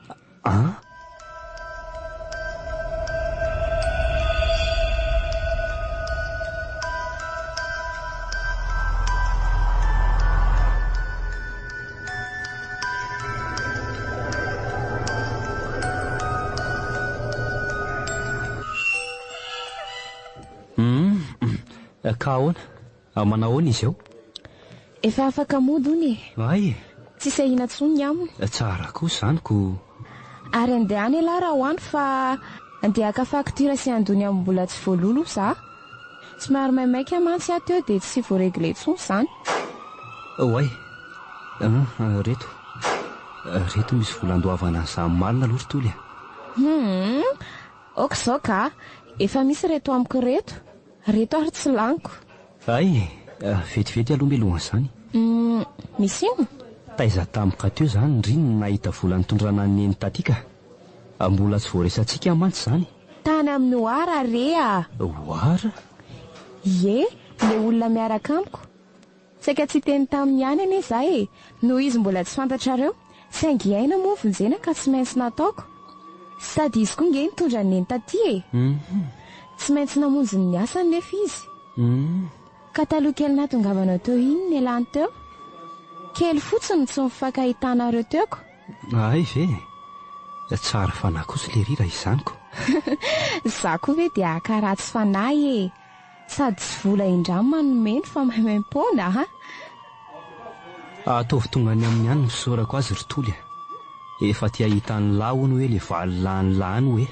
Ka ahoana? Manao ahoana izy eo? Efa afaka mody hony e. Ay, Tsy sahina tsony aminy. tsara koa izanyko. Ary andeha any elahy raha hoany fa andeha haka faktura sy andony amin'ny mbola tsy voalolo za. somary maimaika mantsy ato eo dia tsy voaregle intsony izany. Oay, reto misy volandoavana izany marina aloha ry toly. Oka izao ka, efa misy reto amiko reto ary tsy laniko. Ay, vetivety aloha melohan'izany. Misy ino? Taiza tampoka teo izany ry no nahita vola nitondrana neny tatika. Mbola tsy voaresantsika mantsy izany. Tany amin'ny Oara rea. Oara? Ie, le olona miaraka amiko. Saika tsy teny taminy ihany anie izaho e. Noho izy mbola tsy fantatrareo, saingy aina moa vonjena ka tsy maintsy nataoko. Sady izy koa nge nitondra neny taty e. Tsy maintsy namonjy ny asany nefa izy. Ka taloha kely nahatongavanao teo iny ny elany teo. Kely fotsiny tsy mifakahitanareo teoko. Ay ve, tsara fanahy kosa le rira izaniko. Za koa ve dia akaratsy fanahy e. Sady tsy vola indramy manomeny fa maimaimpona ha. Ataovy tonga ny amin'ny any misorako azy ry toly. Efa tia hitany lahony hoe le valilany hoe.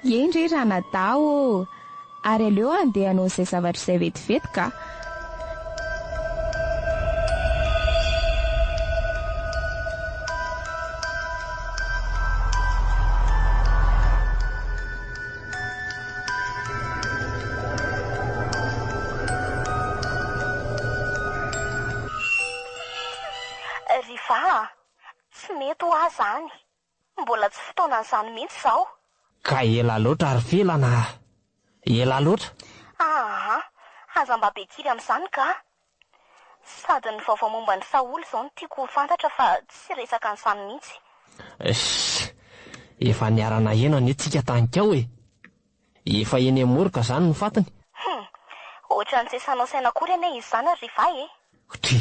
Endry raha natao. Ary aleo andeha hanao izay zavatra izay vetivety ka. Riva, tsy mety ho ahy izany. Mbola tsy fotoanan'izany mihitsy izao. Ka ela loatra ary felana. Ela loatra. Aza mba be kiry amin'izany ka. Sady ny vaovao momba ny Saoly izao no tiako ho fantatra fa tsy resaka an'izany mihitsy. Efa niarana ena anetsika tanikao e. Efa eny Amorika izany no fatiny. Ohatra ny tsesanao saina akory anie izy izany ry Riva e. Otry,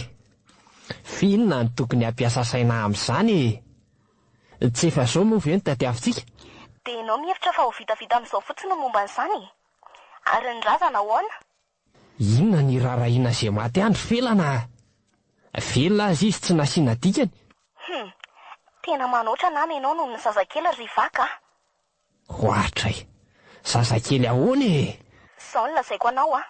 finona ny tokony hampiasa saina amin'izany e. Tsy efa zao moa ve ny tadiavintsika? Dia ianao mihevitra fa ho vitavita amin'izao fotsiny no momba n'izany. Ary ny razana ahoana? Inona ny rarahiana izay maty andro felana? Velona azy izy tsy nasiana dikany. Tena manoatra na ianao noho ny zazakely Riva ka. Hoatray, zazakely ahoana e? Izao no lazaiko anao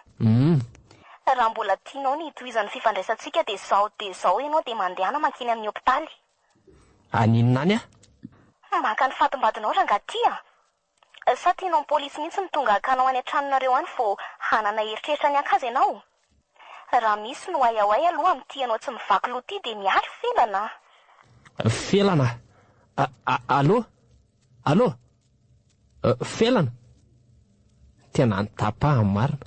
Raha mbola tianao ny hitohizan'ny fifandraisantsika dia izao ianao dia mandehana makeny amin'ny hopitaly. Aninona any Maka ny fatimbadinao rangatia. Sa tianao ny polisy mihitsy ny tonga hakanao any an-tranonareo any vao hanana heritreritra ny ankazy ianao. Raha misy no ayahoay aloha amin'ity ianao tsy mivaky loha ity dia miary felana. Felana? Allo? Felana? Tena nitapahany marina.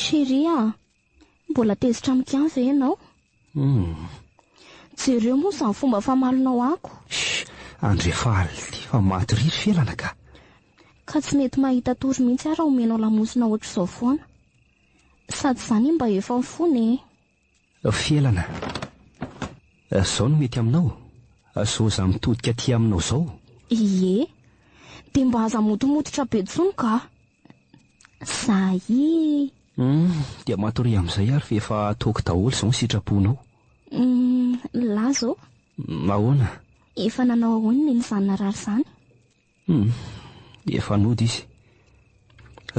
Chérie, mbola tezitra amikany ve ianao? Jereo moa izany fomba famalonao ako. Andre faly fa maty riry felana ka. Ka tsy mety mahita tory mihitsy raha omenao lamosina ohatr'izao foana. Sady izany mba efa mifony e. Felana, izao no mety aminao. Soza mitodika aty aminao izao. Ie, dia mba aza motomototra be tsony ka. Zay. Dia matory amin'izay ary fa efa ataoko daholo izao ny sitraponao. Lazo? Ahoana? Efa nanao ahoana ny zanona rary izany? Efa nody izy.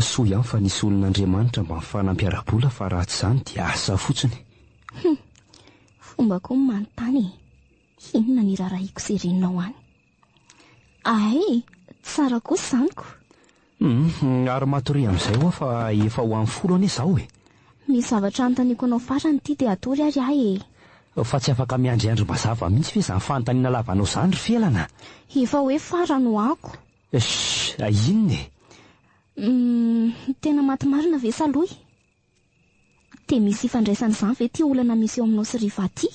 Soa ihany fa nisy olon'Andriamanitra mba mifanampiarabola fa raha tsy izany dia asa fotsiny. Fomba koa manontany. Inona ny rarahiko izay reninao any? Ay, tsara kosa izaniko. Ary matory amin'izay hoa fa efa ho amin'ny folo anie izao e. Misy zavatra anontaniako anao farany ity dia atory ary ahy e. Fa tsy afaka miandriandro mazava mihitsy fa izany fanontaniana lavanao izany ry felana. Efa hoe farany ho ako. Inona e? Tena maty marina ve saloy? Dia misy ifandraisana izany ve ty olana misy eo aminao sy Riva ty?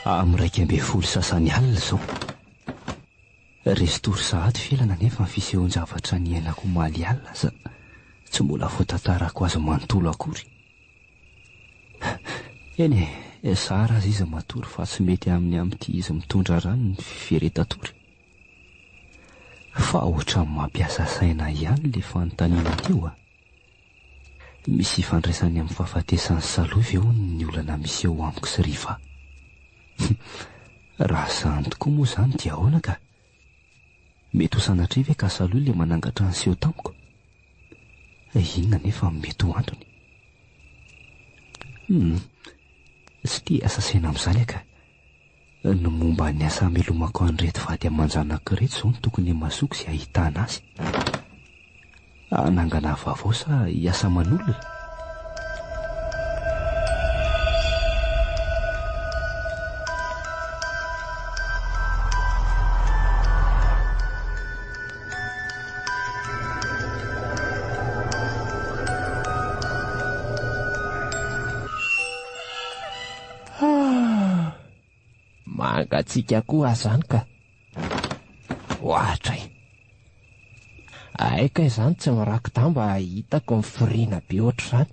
Am'raika amby folo sasany alina zao. Restory sahady felana nefa ny fisehoan-javatra ny ainako maly alina za tsy mbola voatantarako azy manontolo akory. Eny sara azy izy matory fa tsy mety amin'ity izy mitondra rano ny fiveretatory. Fa ohatran'ny mampiasa saina ihany le fanontaniana teo. Misy ifandraisany amin'ny fahafatesany salova eo ny olana misy eo amiko sy riva. Raha zany tokoa moa zany dia ahoana ka? Mety ho sanatria ve ka salova le manangatra ny seho tamiko? Inona nefa mety ho antony? Tsy tia asa saina amin'izany aka. Ny momba ny asa amelomako an'ireto vady aman-janak'ireto izao no tokony mahasoko sy ahitana azy. Anangana vaovao sa hiasa manolona? Mangatsika koa azany ka. Ohatray. Aika izany tsy mirako damba hitako ny firiana be ohatr'izany.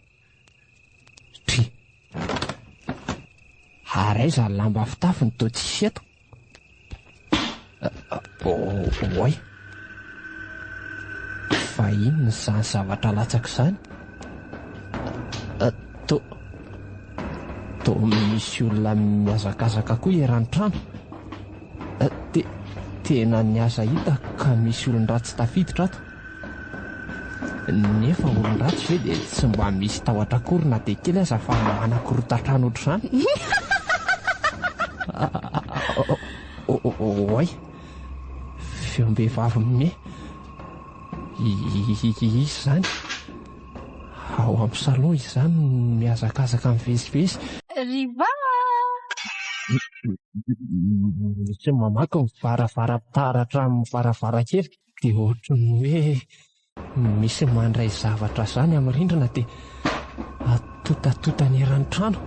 Tri. Haraiza ny lamba fitafiny toa tsisy eto. Oy. Fa inona izany zavatra latsaka izany? To misy olona miazakazaka koa eran-trano. Tena niasa hita ka misy olon-dratsy tafiditra ato. Nefa olon-dratsy ve dia tsy mba misy tahotra akory na dia kely aza fa manakorota-trano ohatr'izany. Oy. Feom-behivavy me. Izy izany. Ao amin'ny salon izany miazakazaka mivezivezy. Riva! Tsy mamaky ny varavara-pitaratra amin'ny varavarankely dia ohatran'ny hoe misy mandray zavatra izany amin'ny rindrina dia atotatotany eran-trano.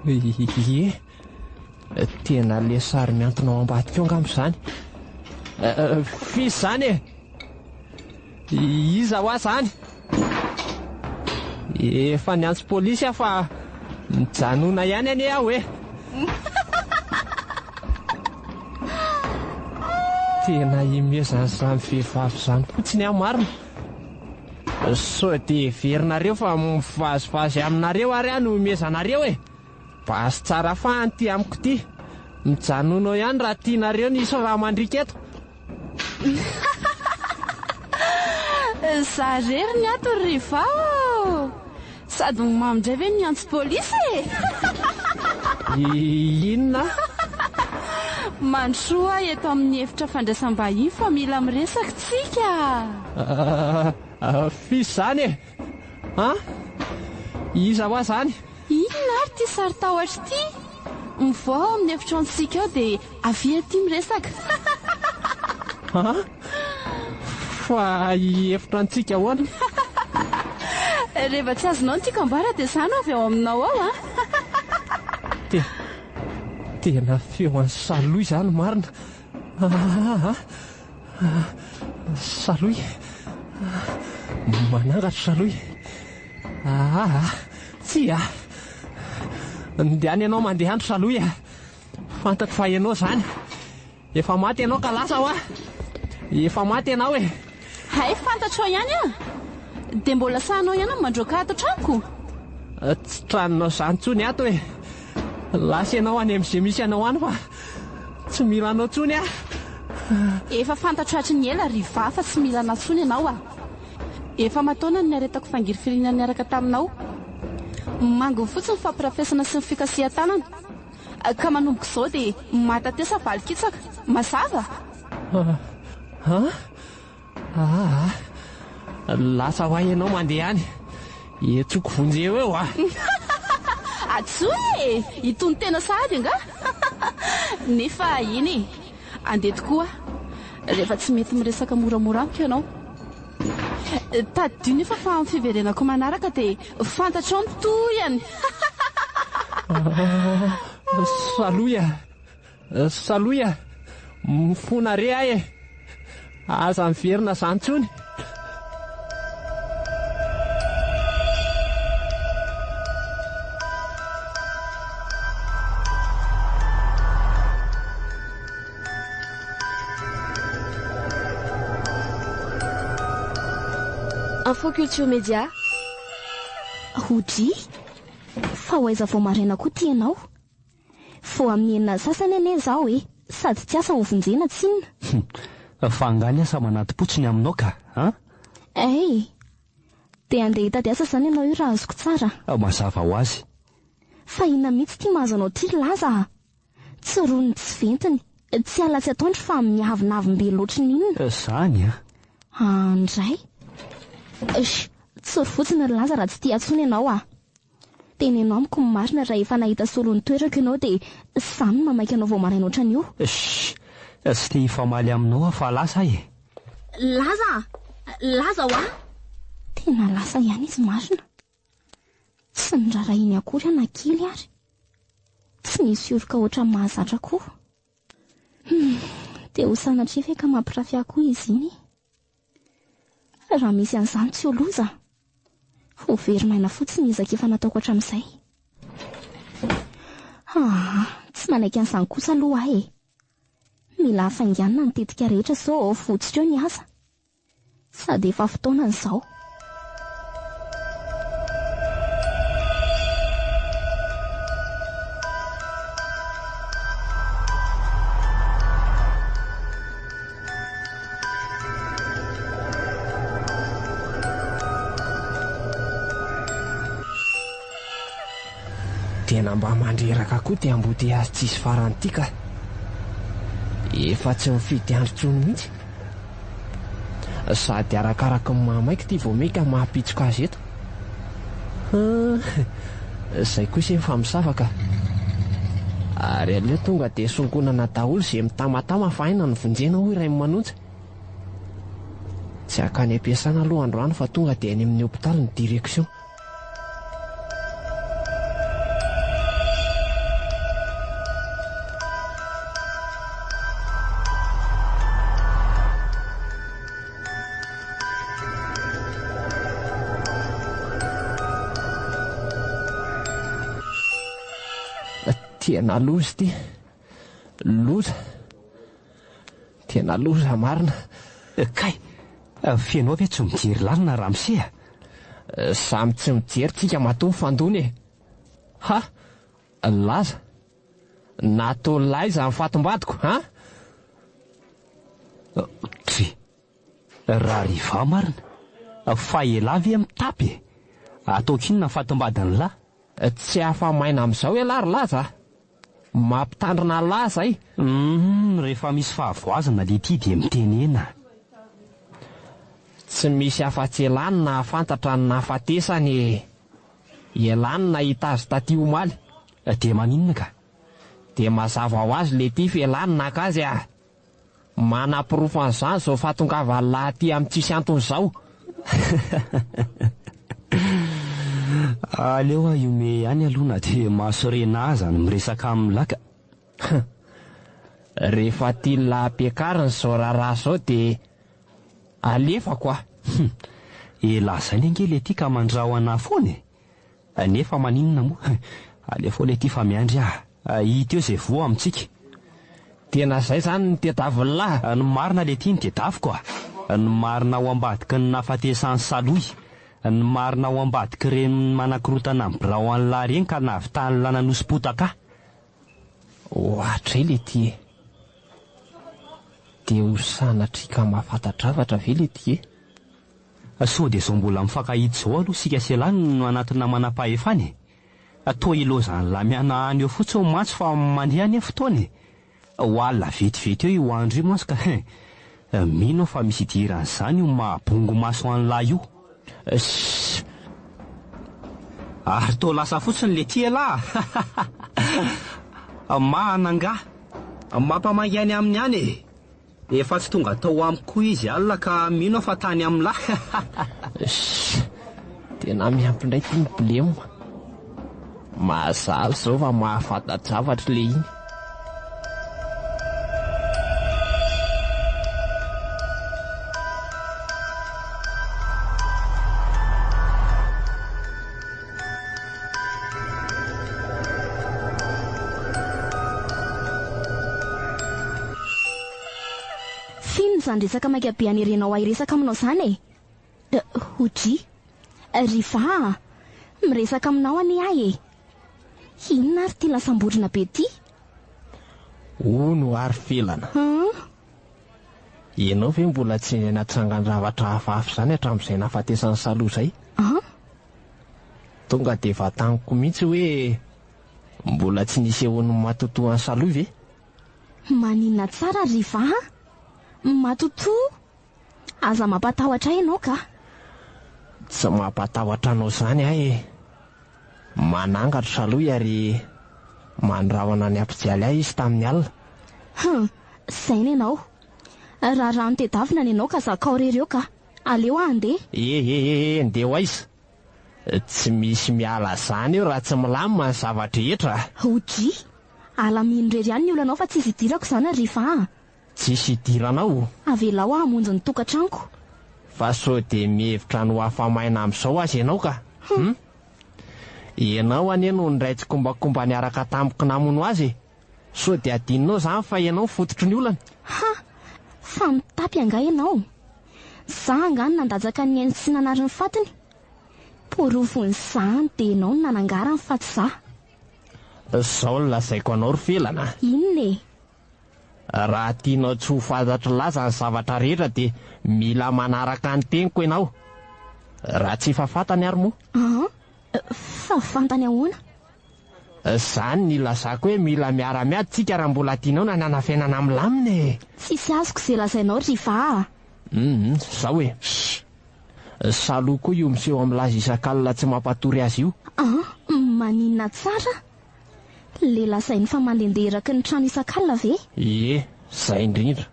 Ie, tena le sary miantona ao ambadika angamba izany. Fisy izany e! Iza ho azany? Efa niantso polisy aho fa mijanona ihany anie aho hoe. Tena imezan'izany vehivavy izany fotsiny aho marina. Sao dia heverinareo fa mivazivazy aminareo ary aho no imezanareo e. Basy tsara fahany ty amiko ty. Mijanona ihany raha tianareo nisy raha mandrika eto. Zarery ny ato riva. Sady mamindray ve niantso polisy e? Inona? Mandrosoa eto amin'ny efitra fandraisam-bahiny fa mila miresaka tsika. Fisy izany e? Iza ho azany? Inona ary ty sary tahotra ty? Mivoa amin'ny efitra antsika ao dia avia ty miresaka. Fa efitra antsika ahoana? Rehefa tsy azonao ny tikambara dia izany avy ao aminao ao Tena feo an'ny saloy izany marina. Saloy. Manangatra saloy. Tsy Ndehany ianao mandeha andro saloy fantako fa ianao izany. Efa maty ianao ka lasa ho efa maty ianao e. Hay fantatro ihany dia mbola sahanao ihany ny mandroaka ato tranoko. Tsy tranonao izany tsony ato e. Lasa ianao any amin'izay misy ianao any fa tsy mila anao tsony Efa fantatro hatry ny ela riva fa tsy mila natsony ianao Efa mataona ny aretako fangiry firiana niaraka taminao. Mango fotsiny ny fampirafesana sy ny fikasihan-tanana. Ka manomboka izao dia matatesa valikitsaka. Mazava? Lasa ho ahy ianao mandeha any. Etsoko vonjeo eo Atsoy itony tena sahady anga. Nefa iny andeha tokoa rehefa tsy mety miresaka moramora amiko ianao. Tadidio nefa fa amin'ny fiverenako manaraka dia fantatrao ny toyany. Saloia, mifona re ahy e. Aza miverina zany tsony. Info Culture Média. Hodry, fa hoaiza vao maraina koa tianao. Fo amin'ny enina sasany ane zao sady tsy asa ho vonjena tsinona. Fangany asa manaty-potsiny aminao ka, ha? Dia andeha hitady asa zany ianao io raha azoko tsara. Mazava ho azy. Fa inona mihitsy tia mahazo anao ty laza? Tsy roniny tsy ventiny, tsy alatsy ataondry fa mihavinavim-be loatra n'inona. Zany Andray. Tsory fotsiny ry laza raha tsy tia atsony ianao Tenenao amiko marina raha efa nahita solon'ny toerako ianao dia samy mamaika anao vao maraina ohatran'io. Tsy tia hifamaly aminao fa lasa Laza tena lasa ihany izy marina. Tsy nirarahiny akory anakely ary. Tsy nisy oroka ohatran'ny mahazatra koa. Dia ho sanatria ve ka mampirafy akoho izy iny? Raha misy an'izany tsy ho loza. Ho verimaina fotsiny izaka efa nataoko hatramin'izay. Tsy manaiky an'izany kosa aloha mila hafainganina ny tetika rehetra sao fotsitra eo ny asa. Sady efa fotoana izao. Tena mba mandreraka koa ty amboty azy tsisy farany ty ka. Efa tsy mifidy androtsony mihitsy. Sady arakaraka ny mamaiky ty vao meka mampitsoka azy eto. Zay kosa efa misavaka. Ary aleo tonga dia sonkonana daholo izay mitamatama fa aina ny vonjena hoy iray manonja. Tsy hakany ampiasana aloha androany fa tonga dia any amin'ny hopitaly ny direksion. Tena loza ty. Tena loza marina. Kay, fianao ve tsy mijery lalina Ramsey? Samy tsy mijery tsika matoa fandony laza. Natao laiza amin'ny fatombadiko, raha riva marina. Fa elavy mitapy. Ataoko inona ny fatombadany lahy? Tsy hafa-maina amin'izao ry laza. Mampitandrina laza rehefa misy fahavoazana le ty dia mitenena. Tsy misy afa-tsy elany na fantatra ny nafatesany. Elany na hita azy taty omaly. Dia maninona ka? Dia mazava ho azy le ty felany nakazy manam-pirofo an'izany zao fatongava lahy amin'ny tsisy antony izao. Aleo iome ihany aloha dia mahasorena azy any miresaka amin'ny laka. Rehefa ty lampiakariny zao raharaha zao dia alefako lazay le ngely ety ka mandrahona foana. Nefa maninona moa? Alefo le ty fa miandry hita eo izay voa amintsika. Tena zay zany ny tedaviny lahy. Ny marina le ty ny tedaviko ny marina ao ambadiky ny nafatesany saloy. Ny marina ao ambadiky reny manakorotana amin'ny birao any lahy reny ka navitany lananosim-potaka. Ohatra le ty dia ho sanatrika mahafantatravatra ve le ty sao dia zao mbola mifankahita zao aloha sika selany no anatina manam-pahefany. Toa ilozany lamiana any eo fotsiny matsy fa mandeha any fotoany. Ho alina vetivety eo io andro io mantsy ka mino fa misy idiran'izany io mahabongo maso an'lahy io. Ary toa lasa fotsiny le tia lahy. Mahananga mampamangy any amin'ny any efa tsy tonga tao amiko izy alina ka mino fa tany amin'ny lahy. Tena miampindray ty problema. Mahazaly zao fa mahafantat-javatra le iny. Zany resaka maika be anirenao ahy resaka aminao zany e. Hodry, Riva, miresaka aminao ani ahy e. Inona ary ty lasamborina be ty? No ary felana. Ianao ve mbola tsy natsangan-javatra hafahafa zany hatramin'izay nahafatesany saloha zay? Tonga de vataniko mihitsy hoe mbola tsy nisy ehoan'ny matotoa any saloha ve? Maninona tsara Riva? Matotoa? Aza mampatahotra ianao ka? Tsy mampatahotra anao zany ahy. Manangatra saloha ary mandrahona ny ampijaly ahy izy tamin'ny alina. Zay ny ianao. Raha rano tedavina ny ianao ka zakao rereo ka. Aleo andeha. Ndeo aiza. Tsy misy miala zany eo raha tsy milamina ny zavatra rehetra. Hodry, alamino rery ihany ny olanao fa tsy idirako zany Riva. Tsisy idiranao. Avelao aho hamonjy ny tokantranoko. Fa sao de mihevitra no hafamaina amin'izao azy ianao ka. Ianao anie no ndray tsy kombakomba niaraka tamiko namono azy. Sao de adinonao zany fa ianao fototry ny olana. Fa mitapy anga ianao. Za angano nandajaka ny ainy sy nanary ny fatiny. Porofony zany de ianao no nanangarany fa tsy za. Zao lazaiko anao ry felana. Inona e? Raha tianao tsy ho fantatra laza ny zavatra rehetra de mila manaraka ny teniko ianao. Raha tsy fafantany ary moa. Fa fantany ahoana? Zany ny lazako hoe mila miara-miady tsika raha mbola tianao nanana fiainana milamina e. Tsisy azoko izay lazainao Riva. Zao hoe. Saloha koa io miseho amin'ny laza isan-kalina tsy mampatory azy io. Maninona tsara? Le lazainy fa mandehandeha eraky ny trano isan-kalina ve? Zay indrindra.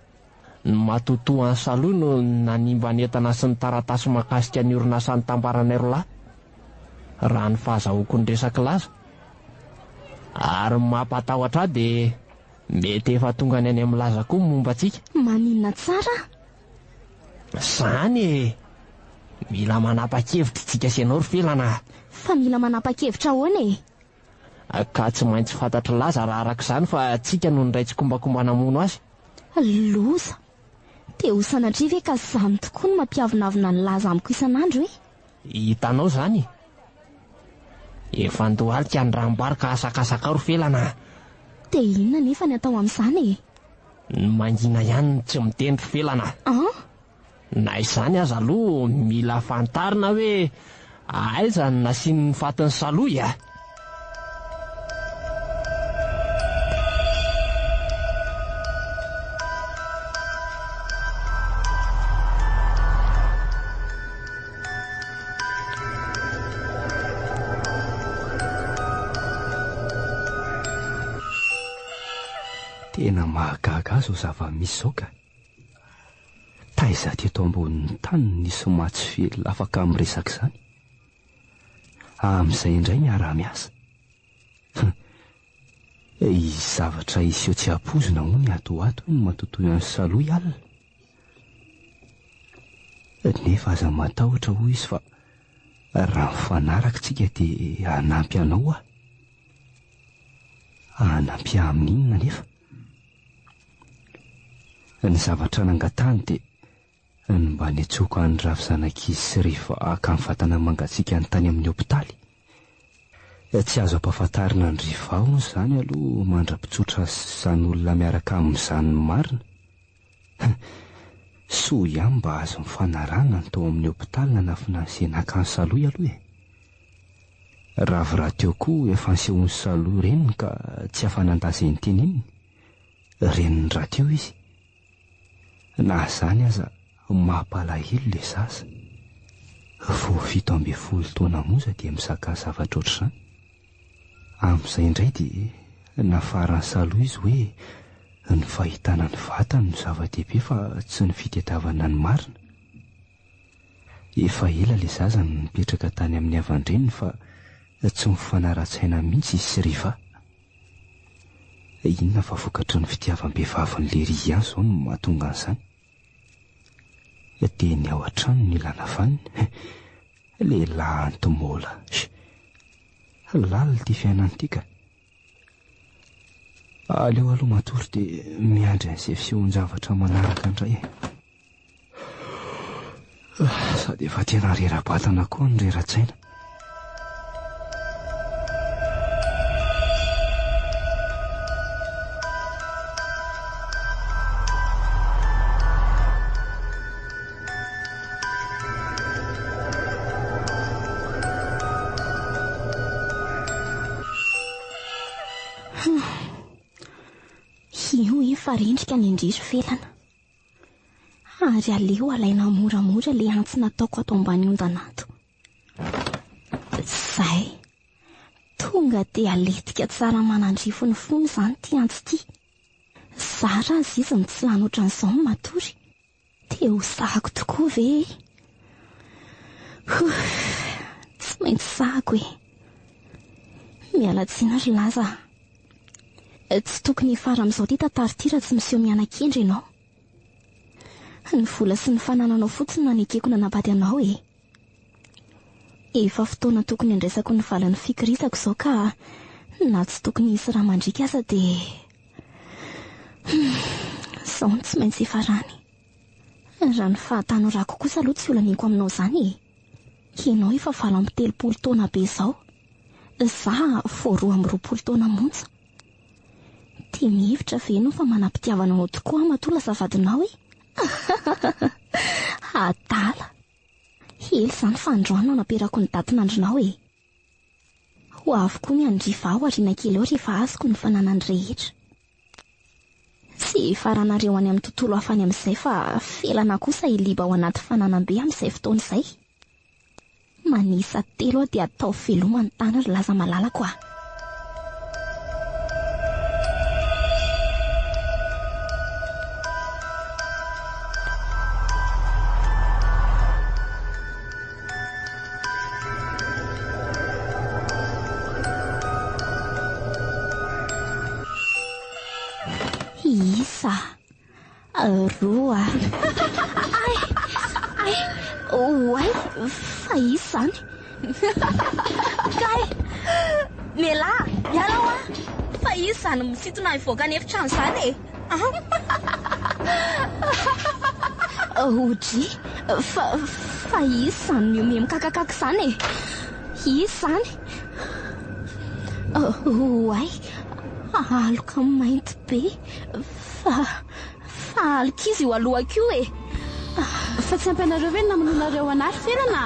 Ny matotoa any saloha no nanimba ny entana sy ny taratasy mahakasika ny orinasa nitambaranay roalahy. Raha ny fahazahoako ny resaka laza. Ary mampatahotra de mety efa tonga ny any amin'ny laza koa momba antsika. Maninona tsara? Zany e. Mila manapa-kevitra tsika sy ianao ry felana. Fa mila manapa-kevitra ahoana e? Ka tsy maintsy fantatra laza raha arak'izany fa tsika no ndray tsy kombakomba namono azy. Loza. Te ho sanatria ve ka zany tokoa no mampiavonavina ny laza amiko isan'andro e? Hitanao zany. Efa ndohalika ny rambarika asakasaka ry felana. De inona nefa ny atao amin'izany e? Ny mangina ihany tsy miteny ry felana. Na izany aza aloha mila fantarina hoe aiza ny nasiany fatiny saloha. Tena mahagaga azo zava-misy zao ka. Taiza teto ambonin'ny tany nisy matsy fely afaka miresaka izany. Amin'izay indray miara-miasa. Zavatra iseho tsy hampozina moa ny atoato no matotoy any saloha alina. Nefa aza matahotra hoy izy fa raha mifanaraka tsika dia hanampy anao aho. Hanampy amin'inona nefa? Ny zavatra nangatany dia ny mba niatsoaka ny ravizanak'izy sy rehefa aka ny vatana mangatsiaka ny tany amin'ny hopitaly. Tsy azo ampahafantarina ny rivao zany aloha mandra-pitsotra izany olona miaraka amin'izany marina. Soa ihany mba azo mifanarana ny tao amin'ny hopitaly nanafina izay naka ny saloha aloha e. Raha teo koa efa nisehony saloha reniny ka tsy afanandaza ny teneniny. Reniny raha teo izy. Na zany aza mampalahelo le zaza. Vao 17 taona moza dia mizaka zavatra ohatr'izany. Amin'izay indray dia nafarany saloha izy hoe ny fahitana ny vatany no zava-dehibe fa tsy ny fitadiavana ny marina. Efa ela le zaza no mipetraka tany amin'ny havandreniny fa tsy mifanara-tsaina mihitsy izy sy riva. Inona fa vokatry ny fitiavam-behivavy ny lery ihany izao no mahatonga an'izany. Teny ao an-trano ny ilana vanina. Lehilahy antomola. Lalina ity fiainana ity ka. Aleo aloha matory dia miandry an'izay fihon-javatra manaraka indray. Sady efa tena rera-batana koa ny rera-tsaina. Io efa rendrika ny indrisy velana. Ary aleo alaina moramora le antsy nataoko ato ambany ondanato. Zay. Tonga dia aletika tsara manandrifo ny fony izany ty antsy ty. Zara azy izy ny tsy lany ohatran'izao ny matory. Te ho sahako tokoa ve? Tsy maintsy sahako e. Mialatsiny ry laza. Tsy tokony hifara amin'izao ty tantara ty raha tsy miseho mianan-kendry ianao. Ny vola sy ny fanananao fotsiny nanekeko nanabady anao e. Efa fotoana tokony andraisako ny valan'ny fikirisako izao ka na tsy tokony hisy raha mandrika aza dia izao ny tsy maintsy hifarany. Raha ny fahatany rako kosa aloha tsy olaniko aminao izany e. Ianao efa 23 taona be izao. Za 24 taona monja. Tia mihevitra ve no fa manam-pitiavana anao tokoa matola zavadinao e? Adala. Hely izany fandroana naperako ny datin'andronao e. Ho avokoa ny andriva aho ariana kely eo rehefa azoko ny fananany rehetra. Tsy faranareo any amin'ny tontolo hafany amin'izay fa felana kosa hiliba ao anaty fananam-be amin'izay fotoana izay. Manisa telo aho dia atao velomany tany ry laza malalako aho. Isa. Roa. Oai, fa isany. Kay. Mela, miarao a. Fa isany misitona ivoaka ny efitrano izany e. Oji, fa isany miome mikakakaka izany e. Isany. Oai. Aloka mainty be. Fa alok'izy io alohako io e. Fa tsy ampianareo ve namononareo anary felana?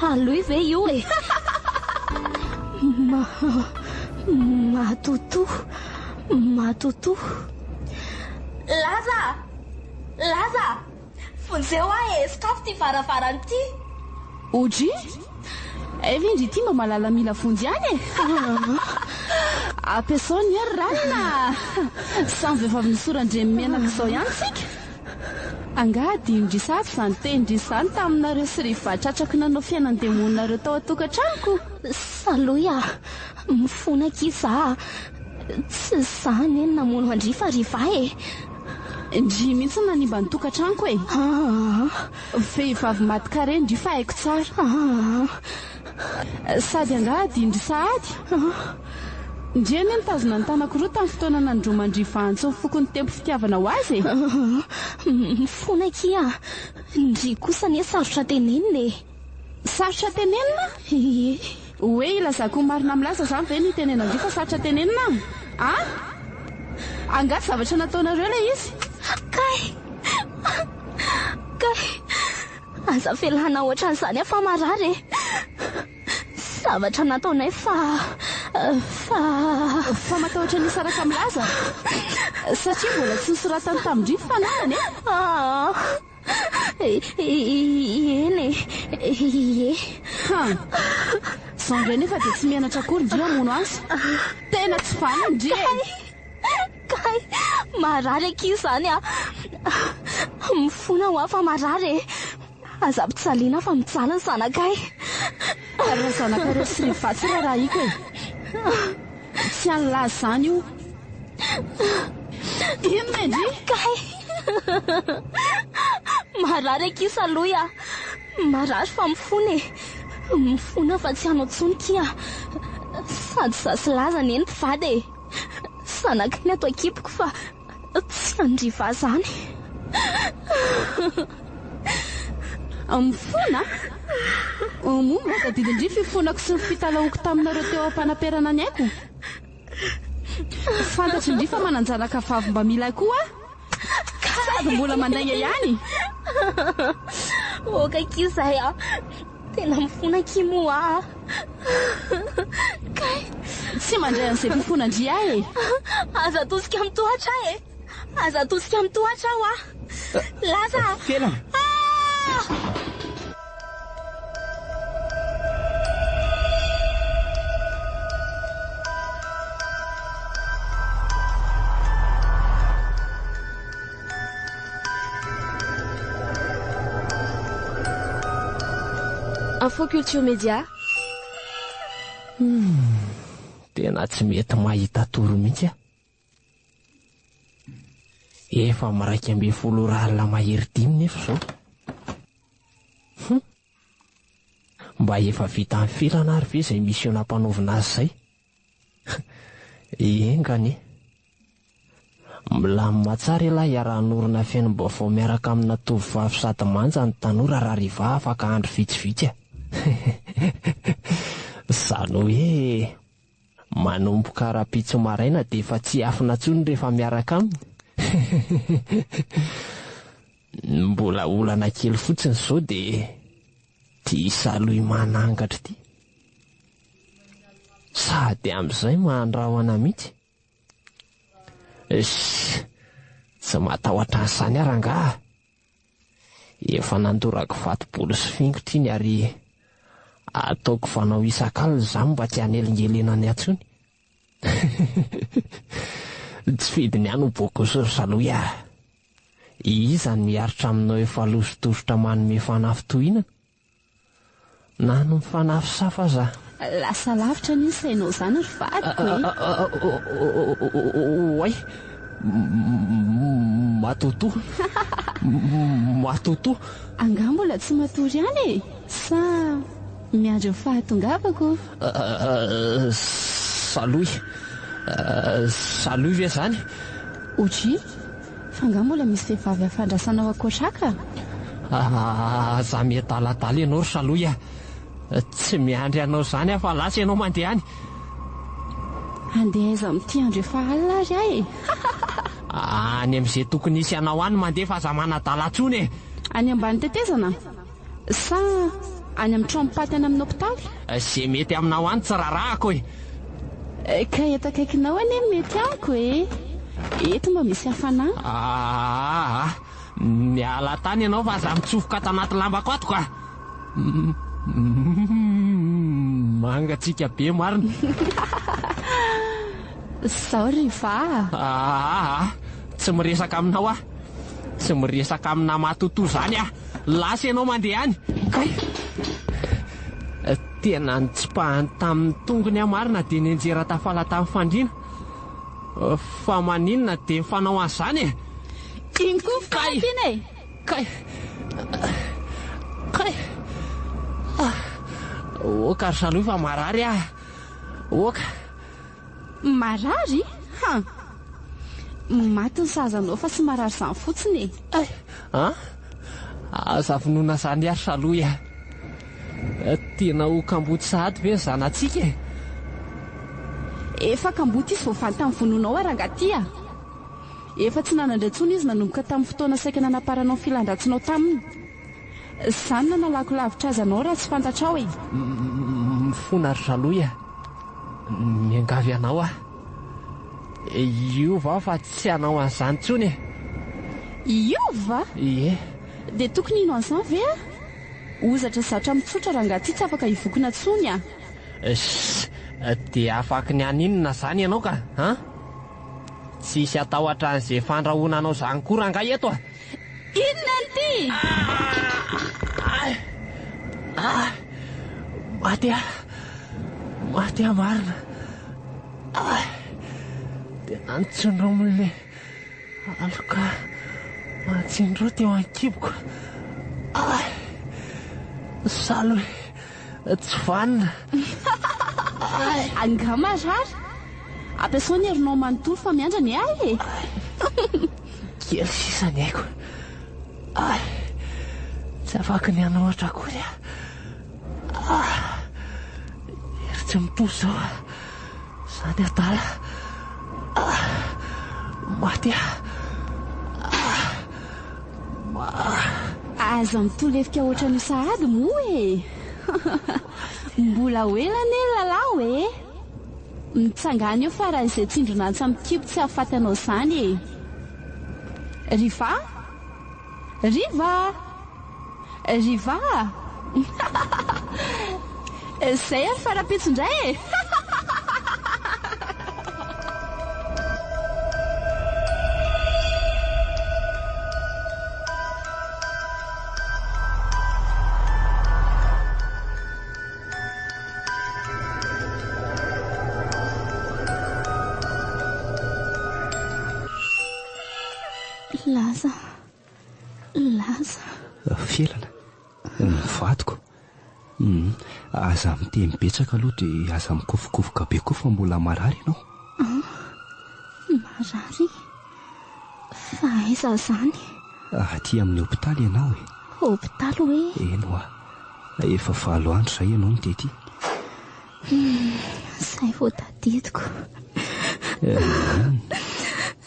Saloy ve io e. Matoto. Laza. Fonzeo aho e, skafo ty varavarany ty. Oji? Evendry ty mba malala mila vonjy any e. Ampiasaony ary ranina. Samy vehivavy misorandre menaka izao ihany sika. Angady indrisady izany tendrisany taminareo sy riva tratrako nanao fiainan-demoninareo tao atokantranoko. Saloya, mifonaka iza. Tsy zany eny namono andry fa riva e. Ndry mihitsy nanimba ny tokantranoko e. Vehivavy maty kare ndry fa haiko tsara. Sady angady indrisady. Ndreny nitazona ny tanako roa tamin'ny fotoana nandromandriva antsony foko ny tempo fitiavana ho azy e. Mifonaka ia. Ndry kosa ny sarotra tenenina e. Sarotra tenenina? Hoe ilazako marina milaza izany ve ny tenena ndry fa sarotra tenenina? Angady zavatra nataonareo ilay izy. Kay. Aza felana ohatran'izany afa marary e. Zavatra nataonay fa matahotra ny saraka milaza. Satria mbola tsy nisoratany tamin-dry fanarany eny e. Zandre nefa dia tsy mianatra akory ndry hamono azy. Tena tsy fany ndry e. Kay, marary aki izany a. Mifona ho afa marary e. aza mpitsaliana fa mijaly ny zanakay. Raha zanakareo sy rehevatsy raha iko e. Tsy an'lazy zany io. Inona indri? Kay. Marary akisa aloha. Marary fa mifona e. Mifona fa tsy hanao tsony kia. Sady zasy laza ny mpivady e. Zanakay ny ato akipoko fa tsy andriva zany. Mifona? Momba ka didindri fifonako sy ny fitalaoko taminareo teo am-panaperana ny aiko. Fantatry indri fa mananjanaka vavy mba mila koa. Sady mbola mandainga ihany. Oka kizay tena mifona kimoa. Kay. Tsy mandray an'izay fifona ndri ahy e. Aza atosika amin'ny tohatra e. Aza atosika amin'ny tohatra aho Laza. Fela. Info Culture Média. Tena tsy mety mahita toro mihitsy a. Efa maraika 12 rahalla mahery 10 nefa zao. Mba efa vita amin'ny filana ary ve izay mission nampanaovina azy zay? Engany. Milamina tsara ilahy iarahanorina fiainam-baovao miaraka amina tovovavy sady manja ny tanora raha riva afaka andro vitsivitsy a. Zany hoe manomboka raha-pitso maraina dia efa tsy afina tsony rehefa miaraka aminy. Mbola olana kely fotsiny zao dia tia saloy manangatra ty. Sady amin'izay mandrahona mihitsy. Tsy matahotra an'izany ary angaha. Efa nandorako vato-bolo sy fingotra iny ary ataoko fanao isan-kalina izany mba tsy hanelingelena ny atsony. Tsy fidiny ihany ho boko sy ry saloy ah. Iza ny miaritra aminao efa losotositra manome fanafy tohinana? Na no mifanafy safa aza. Lasa lavitra ny sainao zany ry vadiko e. Oay, matoto. Matoto. Angah mbola tsy matory ihany e. Sa miandry fahatongavako. Saloy. Saloy ve zany? Otry, fa angah mbola misy vehivavy afandrasanao akoatraka. Za miadaladala ianao ry saloy a. Tsy miandry anao zany fa lasa ianao mandeha any. Andeha aiza amin'ity andro efa alina ary ahy e. Any amin'izay tokony isy anao any mandeha fa za manadala tsony e. Any ambany tetezana? Sa any amin'ny trano paty any amin'ny hôpitaly? Zay mety aminao any tsy rarahako e. Ka eto akaikinao any mety ako e. Eto mba misy hafanana. Miala tany ianao fa za mitsofoka tanaty lambako ato ka. Mangatsika be marina. Sorry fa. Tsy miresaka aminao ah. Tsy miresaka amina matoto zany ah. Lasa ianao mandeha any. Kay. Tena nitsipahany tamin'ny tongony marina dia nenjera tafala tamin'ny fandriana. Fa maninona dia fanao an'izany e. Inko fapiny e. Kay. Kay. Oka ry saloy fa marary ah. Oka. Marary? Maty ny sazanao fa tsy marary zany fotsiny e. Aza finoana zany ary saloy ah. Tena ho kamboty sahady ve zanatsika e. Efa kamboty izy voafany tamin'ny vononao ary angatia. Efa tsy nanandray tsony izy nanomboka tamin'ny fotoana saika nanaparanao ny filandratsinao taminy. Zany na nalako lavitra azanao raha tsy fantatrao e. Mifona ry saloy ah. Miangavy anao ah. Iova fa tsy hanao an'izany tsony e. Iova? Ie. Dia tokony ino an'izany ve a? Ozatra zatra mitsotra raha ngaty tsy afaka hivokona tsony a. Dia afaka ny aninona zany ianao ka? Tsisy atahotra an'izay fandrahoana anao zany koa raha nga eto ah. Inona an'ity? Maty marina. Dia nantsondro amin'le aloka matsindro teo ankiboko. Salo tsy vanina. Angama rary ampiasaony herinao manontolo fa miandra ny ahy Kely sisa ny haiko. Tsy afaka ny hanoatra akory. Ery tsy mitohy zao zany adala. Maty. aza mitolefika ohatran'io sahady moa e. Mbola hoelany e lalao e. Mitsangana eo fa raha izay tsindronantsy amin'ny kibo tsy ahafaty anao izany e. Riva izay ary farapitsindray e. Laza Felana mivadiko. Aza miteny betsaka aloha dia aza mikofokofoka be koa fa mbola marary ianao. Marary? Fa aiza zany? Aty amin'ny hopitaly ianao e. Hopitaly hoe? Eno efa 5 andro izay ianao no tety. Izay vao tadidiko.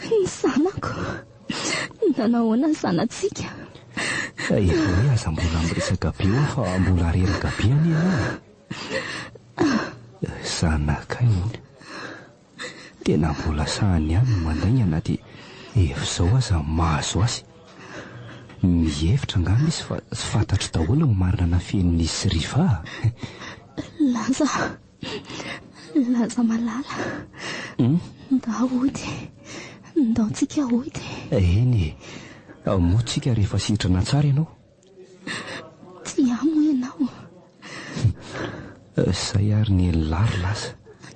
Ny zanako. Nanahoana ny zanatsika? Efa hoe aza mbola miresaka be eo fa mbola reraka be any ianao. Zanakay hono. Tena mbola sahany ihany no mandaingana dia efa izao aza mahazo azy. Mihevitra angamba izy fa tsy fantatro daholo ny marina na fenin'izy sy Riva. Laza malala. Ndao ody. Ndaontsika ody. Eny moatsika rehefa sitrana tsara ianao. Tsy amo ianao. Izay ary ny lary lasa.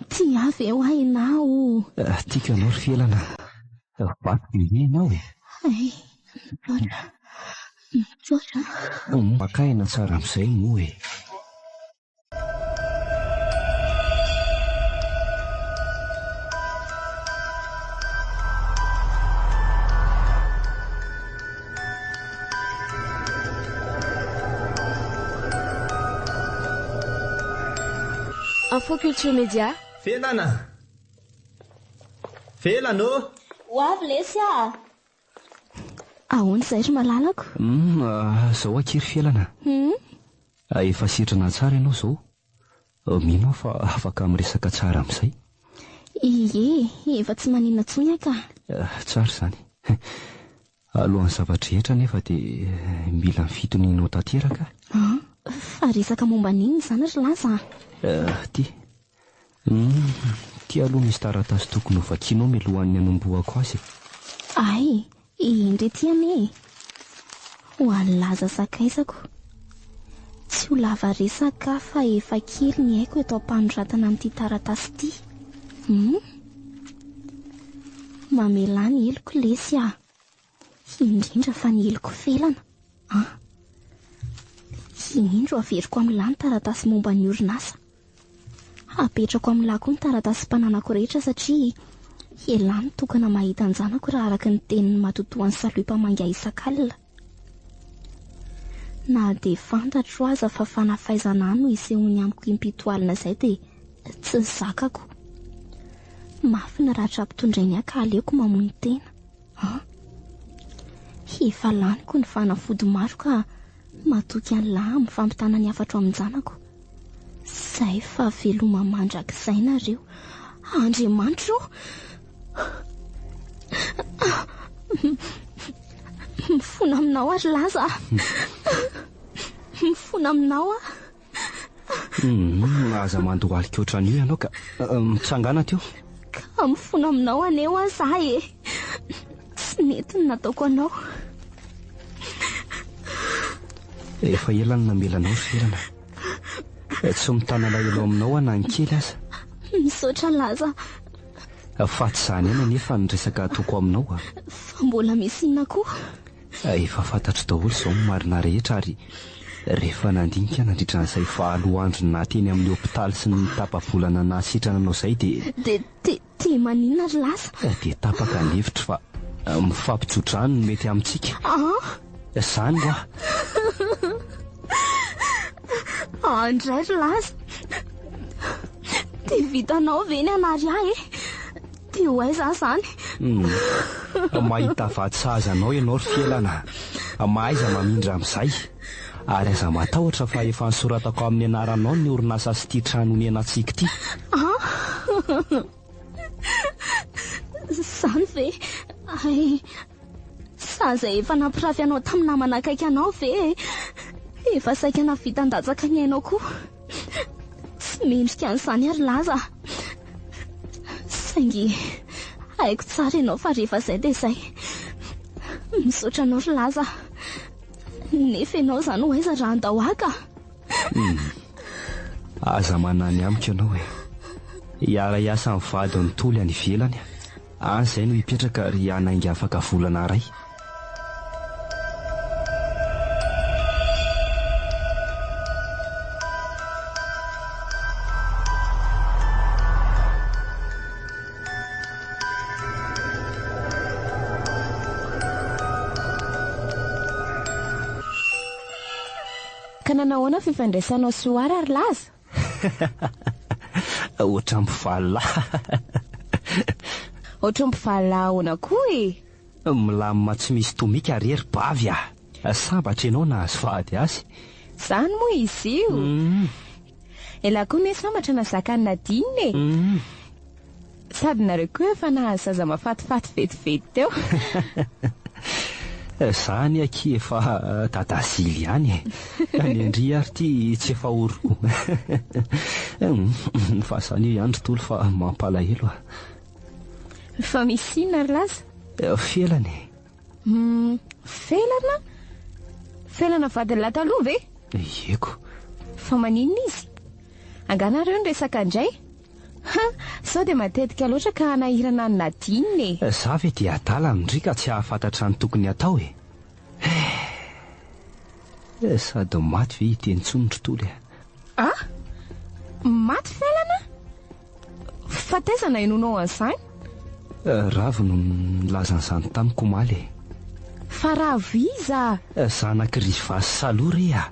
Tsy avy eo ianao. Tiaka anao ry Felana. Vaky be ianao e. Ay, mijotra. Makaina tsara amin'izay moa e. Info Culture Média. Felana Ho avy lesy ahoana izay ry malalako? Zao akery Felana. Efa sitrana tsara ianao zao. Mino fa afaka miresaka tsara amin'izay. Ie, efa tsy maninona tsony aka. Tsara izany. Alohan'ny zavatra rehetra nefa dia mila mifitonianao tanteraka. Fa resaka momba n'inona izany ry Laza? Ty aloha misy taratasy tokony ho vakianao mialohan'ny hanombohako azy. Ay, indre ty ane. Ho an'ny Laza sakaizako. Tsy ho lava resaka fa efa kely ny haiko eto ampanoratana amin'ity taratasy ity. Mamela ny eloko lesy indrindra fa ny eloko Felana. Indro averiko amin'ilany taratasy momba ny orinasa. Apetrako amin'ilay koa ny taratasy mpananako rehetra satria elany tokana mahita ny zanako raha araka ny teniny matotoan'ny salopa manga isan-kalina. Na dia fantatro aza fa fanafaizana no isehony amiko impitoalina izay dia tsy zakako. Mafy na raha trampitondray ny aka aleoko mamono tena. Efa laniko ny fanafody maro ka matoky an'lahy amin'ny fampitana ny afatro amin'ny zanako. Izay fa veloma mandrakizay nareo. Andriamanitro! Mifona aminao ary Laza. Mifona aminao Aza mandohalika ohatran'io ianao ka mitsangana teo. Ka mifona aminao aneo aza e. Tsy mety ny nataoko anao. efa elany namelanao ry felana. Tsy mitana elo aminao anankely aza. Misaotra laza. Faty izany ena nefa ny resaka atoko aminao. Fa mbola misy inona koa? Efa fantatro daholo izao ny marina rehetra ary rehefa nandinika nandritra n'izay 5 andro nateny amin'ny hopitaly sy ny tapa-bolana nasitrana anao izay dia maninona ry laza? Dia tapaka ny hevitra fa mifampitsodrano no mety amintsika. Izany go indray ry laza. Dia vitanao ve ny anary ahy e? Dia ho aiza izany? Mahita vaty-sahaza anao ianao ry felana. Mahaiza mamindra amin'izay. Ary aza matahotra fa efa nisoratako amin'ny anaranao ny orinasa sy ity trano ny anantsika ity. Izany ve? Saza efa nampirafy anao tamin'ny namana akaiky anao ve? Efa saika navitan-datsaka ny ainao koa. Tsy mendrika an'izany ary laza. Saingy haiko tsara ianao fa rehefa izay dia izay. Misaotra anao ry laza. Nefa ianao izany ho aiza raha andahoaka? Aza manany amiko ianao e. Hiara hiasa amin'ny vady ny toly any ivelany. Izay no hipetraka ary hanainga afaka volana iray. Ka nanahoana fifandraisanao sy Oara ry laza? Ohatry mpivalina. Ohatry mpivalina ahoana koa e? Milamina tsy misy tomika ary ery bavy ah. Sambatra ianao nahazo vady azy. Izany moa izy io. Ela koa ne sambatra na zakany Nadine e. Sady nareo koa efa nahazo zaza mafatifaty vetivety teo. Izany aky efa dadazily ihany e. Ny andry ary ty tsy efa oro. Fa izany io ihany ry tolo fa mampalahelo ah. Fa misy inona ry laza? Felana e. Felana? Felana vadin'la taloha ve? Eko. Fa maninona izy? Anganareo ny resaka indray? Sao dia matetika loatra ka nahirana ny Nadine e. Za ve dia adala mindrika tsy hahafantatra ny tokony atao e. Sady maty ve hiteny intsony ry tolo e. Maty felana? Fa taiza na inonao an'izany? Ravo no nilazan'izany tamiko omaly e. Fa ravo iza? Zanak' Rivasy Saloha re ah.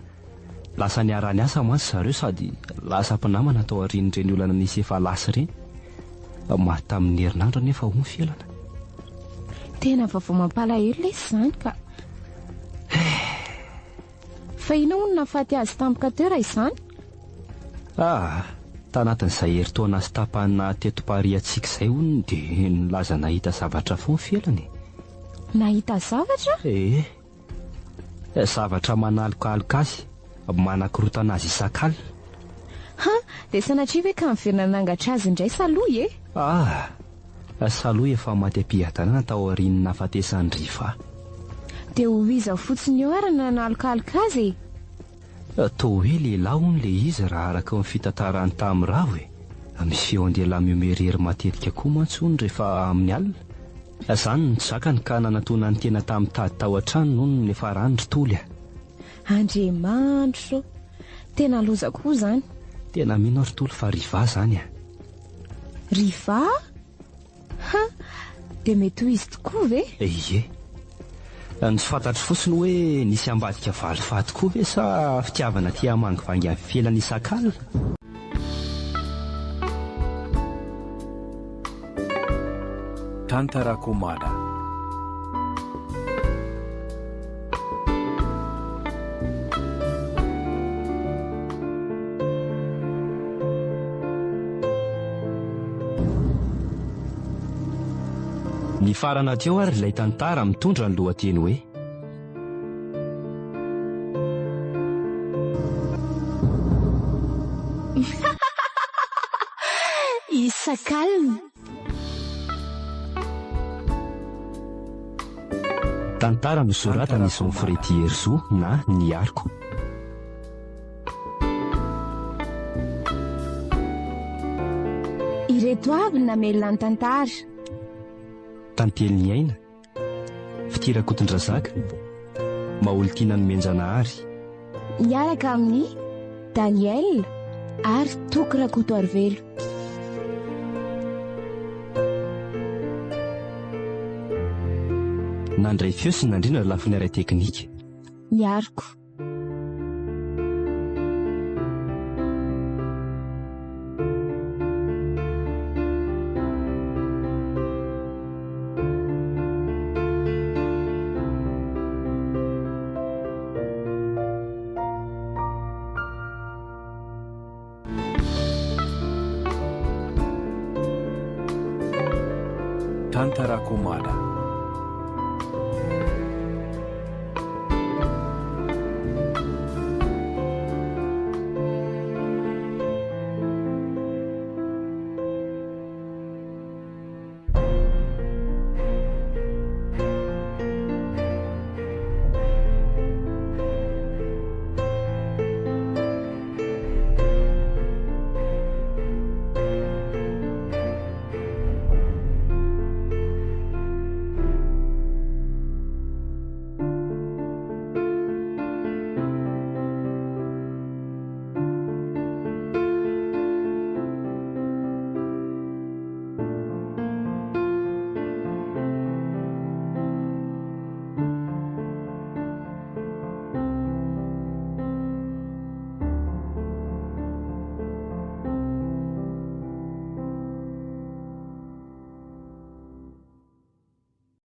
Lasa niara-ny asa mantsy zareo sady lasa mpinamana tao aorian'ireny olana nisy efa lasa ireny. Maty tamin'ny herinandro nefa ho felana. Tena vao mampalahelo ilay izany ka. Fa inona hono nahafaty azy tampoka teo raha izany? Tanatin'izay herintaona sy tapahana teto-pariantsika izay hono dia nilaza nahita zavatra foana felana. Nahita zavatra? Zavatra manalokaloka azy. Manakorotana azy isak'alina. Dia sanatria ve ka miverina nangatra azy indray Saloha e? Saloha efa maty am-piadanana tao aorian'ny nahafatesany Riva. Dia ho iza fotsiny eo ary nanalokaloka azy e? Toa hoe lehilahy hono le izy raha araka ny fitantarany tamin'ny Ravo e. Misy eo andeha miomerery matetika koa mantsy hono rehefa amin'ny alina. Izany ny zakany ka nanatona ny tena tamin'ny tady tao an-trano noho ny efa rany ry tolo. Andriamanitro, tena loza koa izany. Tena mino ry tolo fa Riva izany a. Riva? Dia mety ho izy tokoa ve? Ie. Ny fantatro fotsiny hoe nisy ambadika valifaty koa ve sa fitiavana tia hamangivangy amin'ny felana isak'alina? Tantarakomana. Ny farana teo ary ilay tantara mitondra ny lohateny hoe Isak'alina. Tantara nosoratana Jean Frédéric Herzog na Ny Ariko. reto avy namelona ny tantara. Tanteliny aina, fitirakotin-drazaka, maholitiana ny menjanahary. Miaraka amin'ny Daniel ary Toky Rakotoarivelo. Nandray feo sy nandrina lafiny aray teknika. Miariko. Tantara Komada.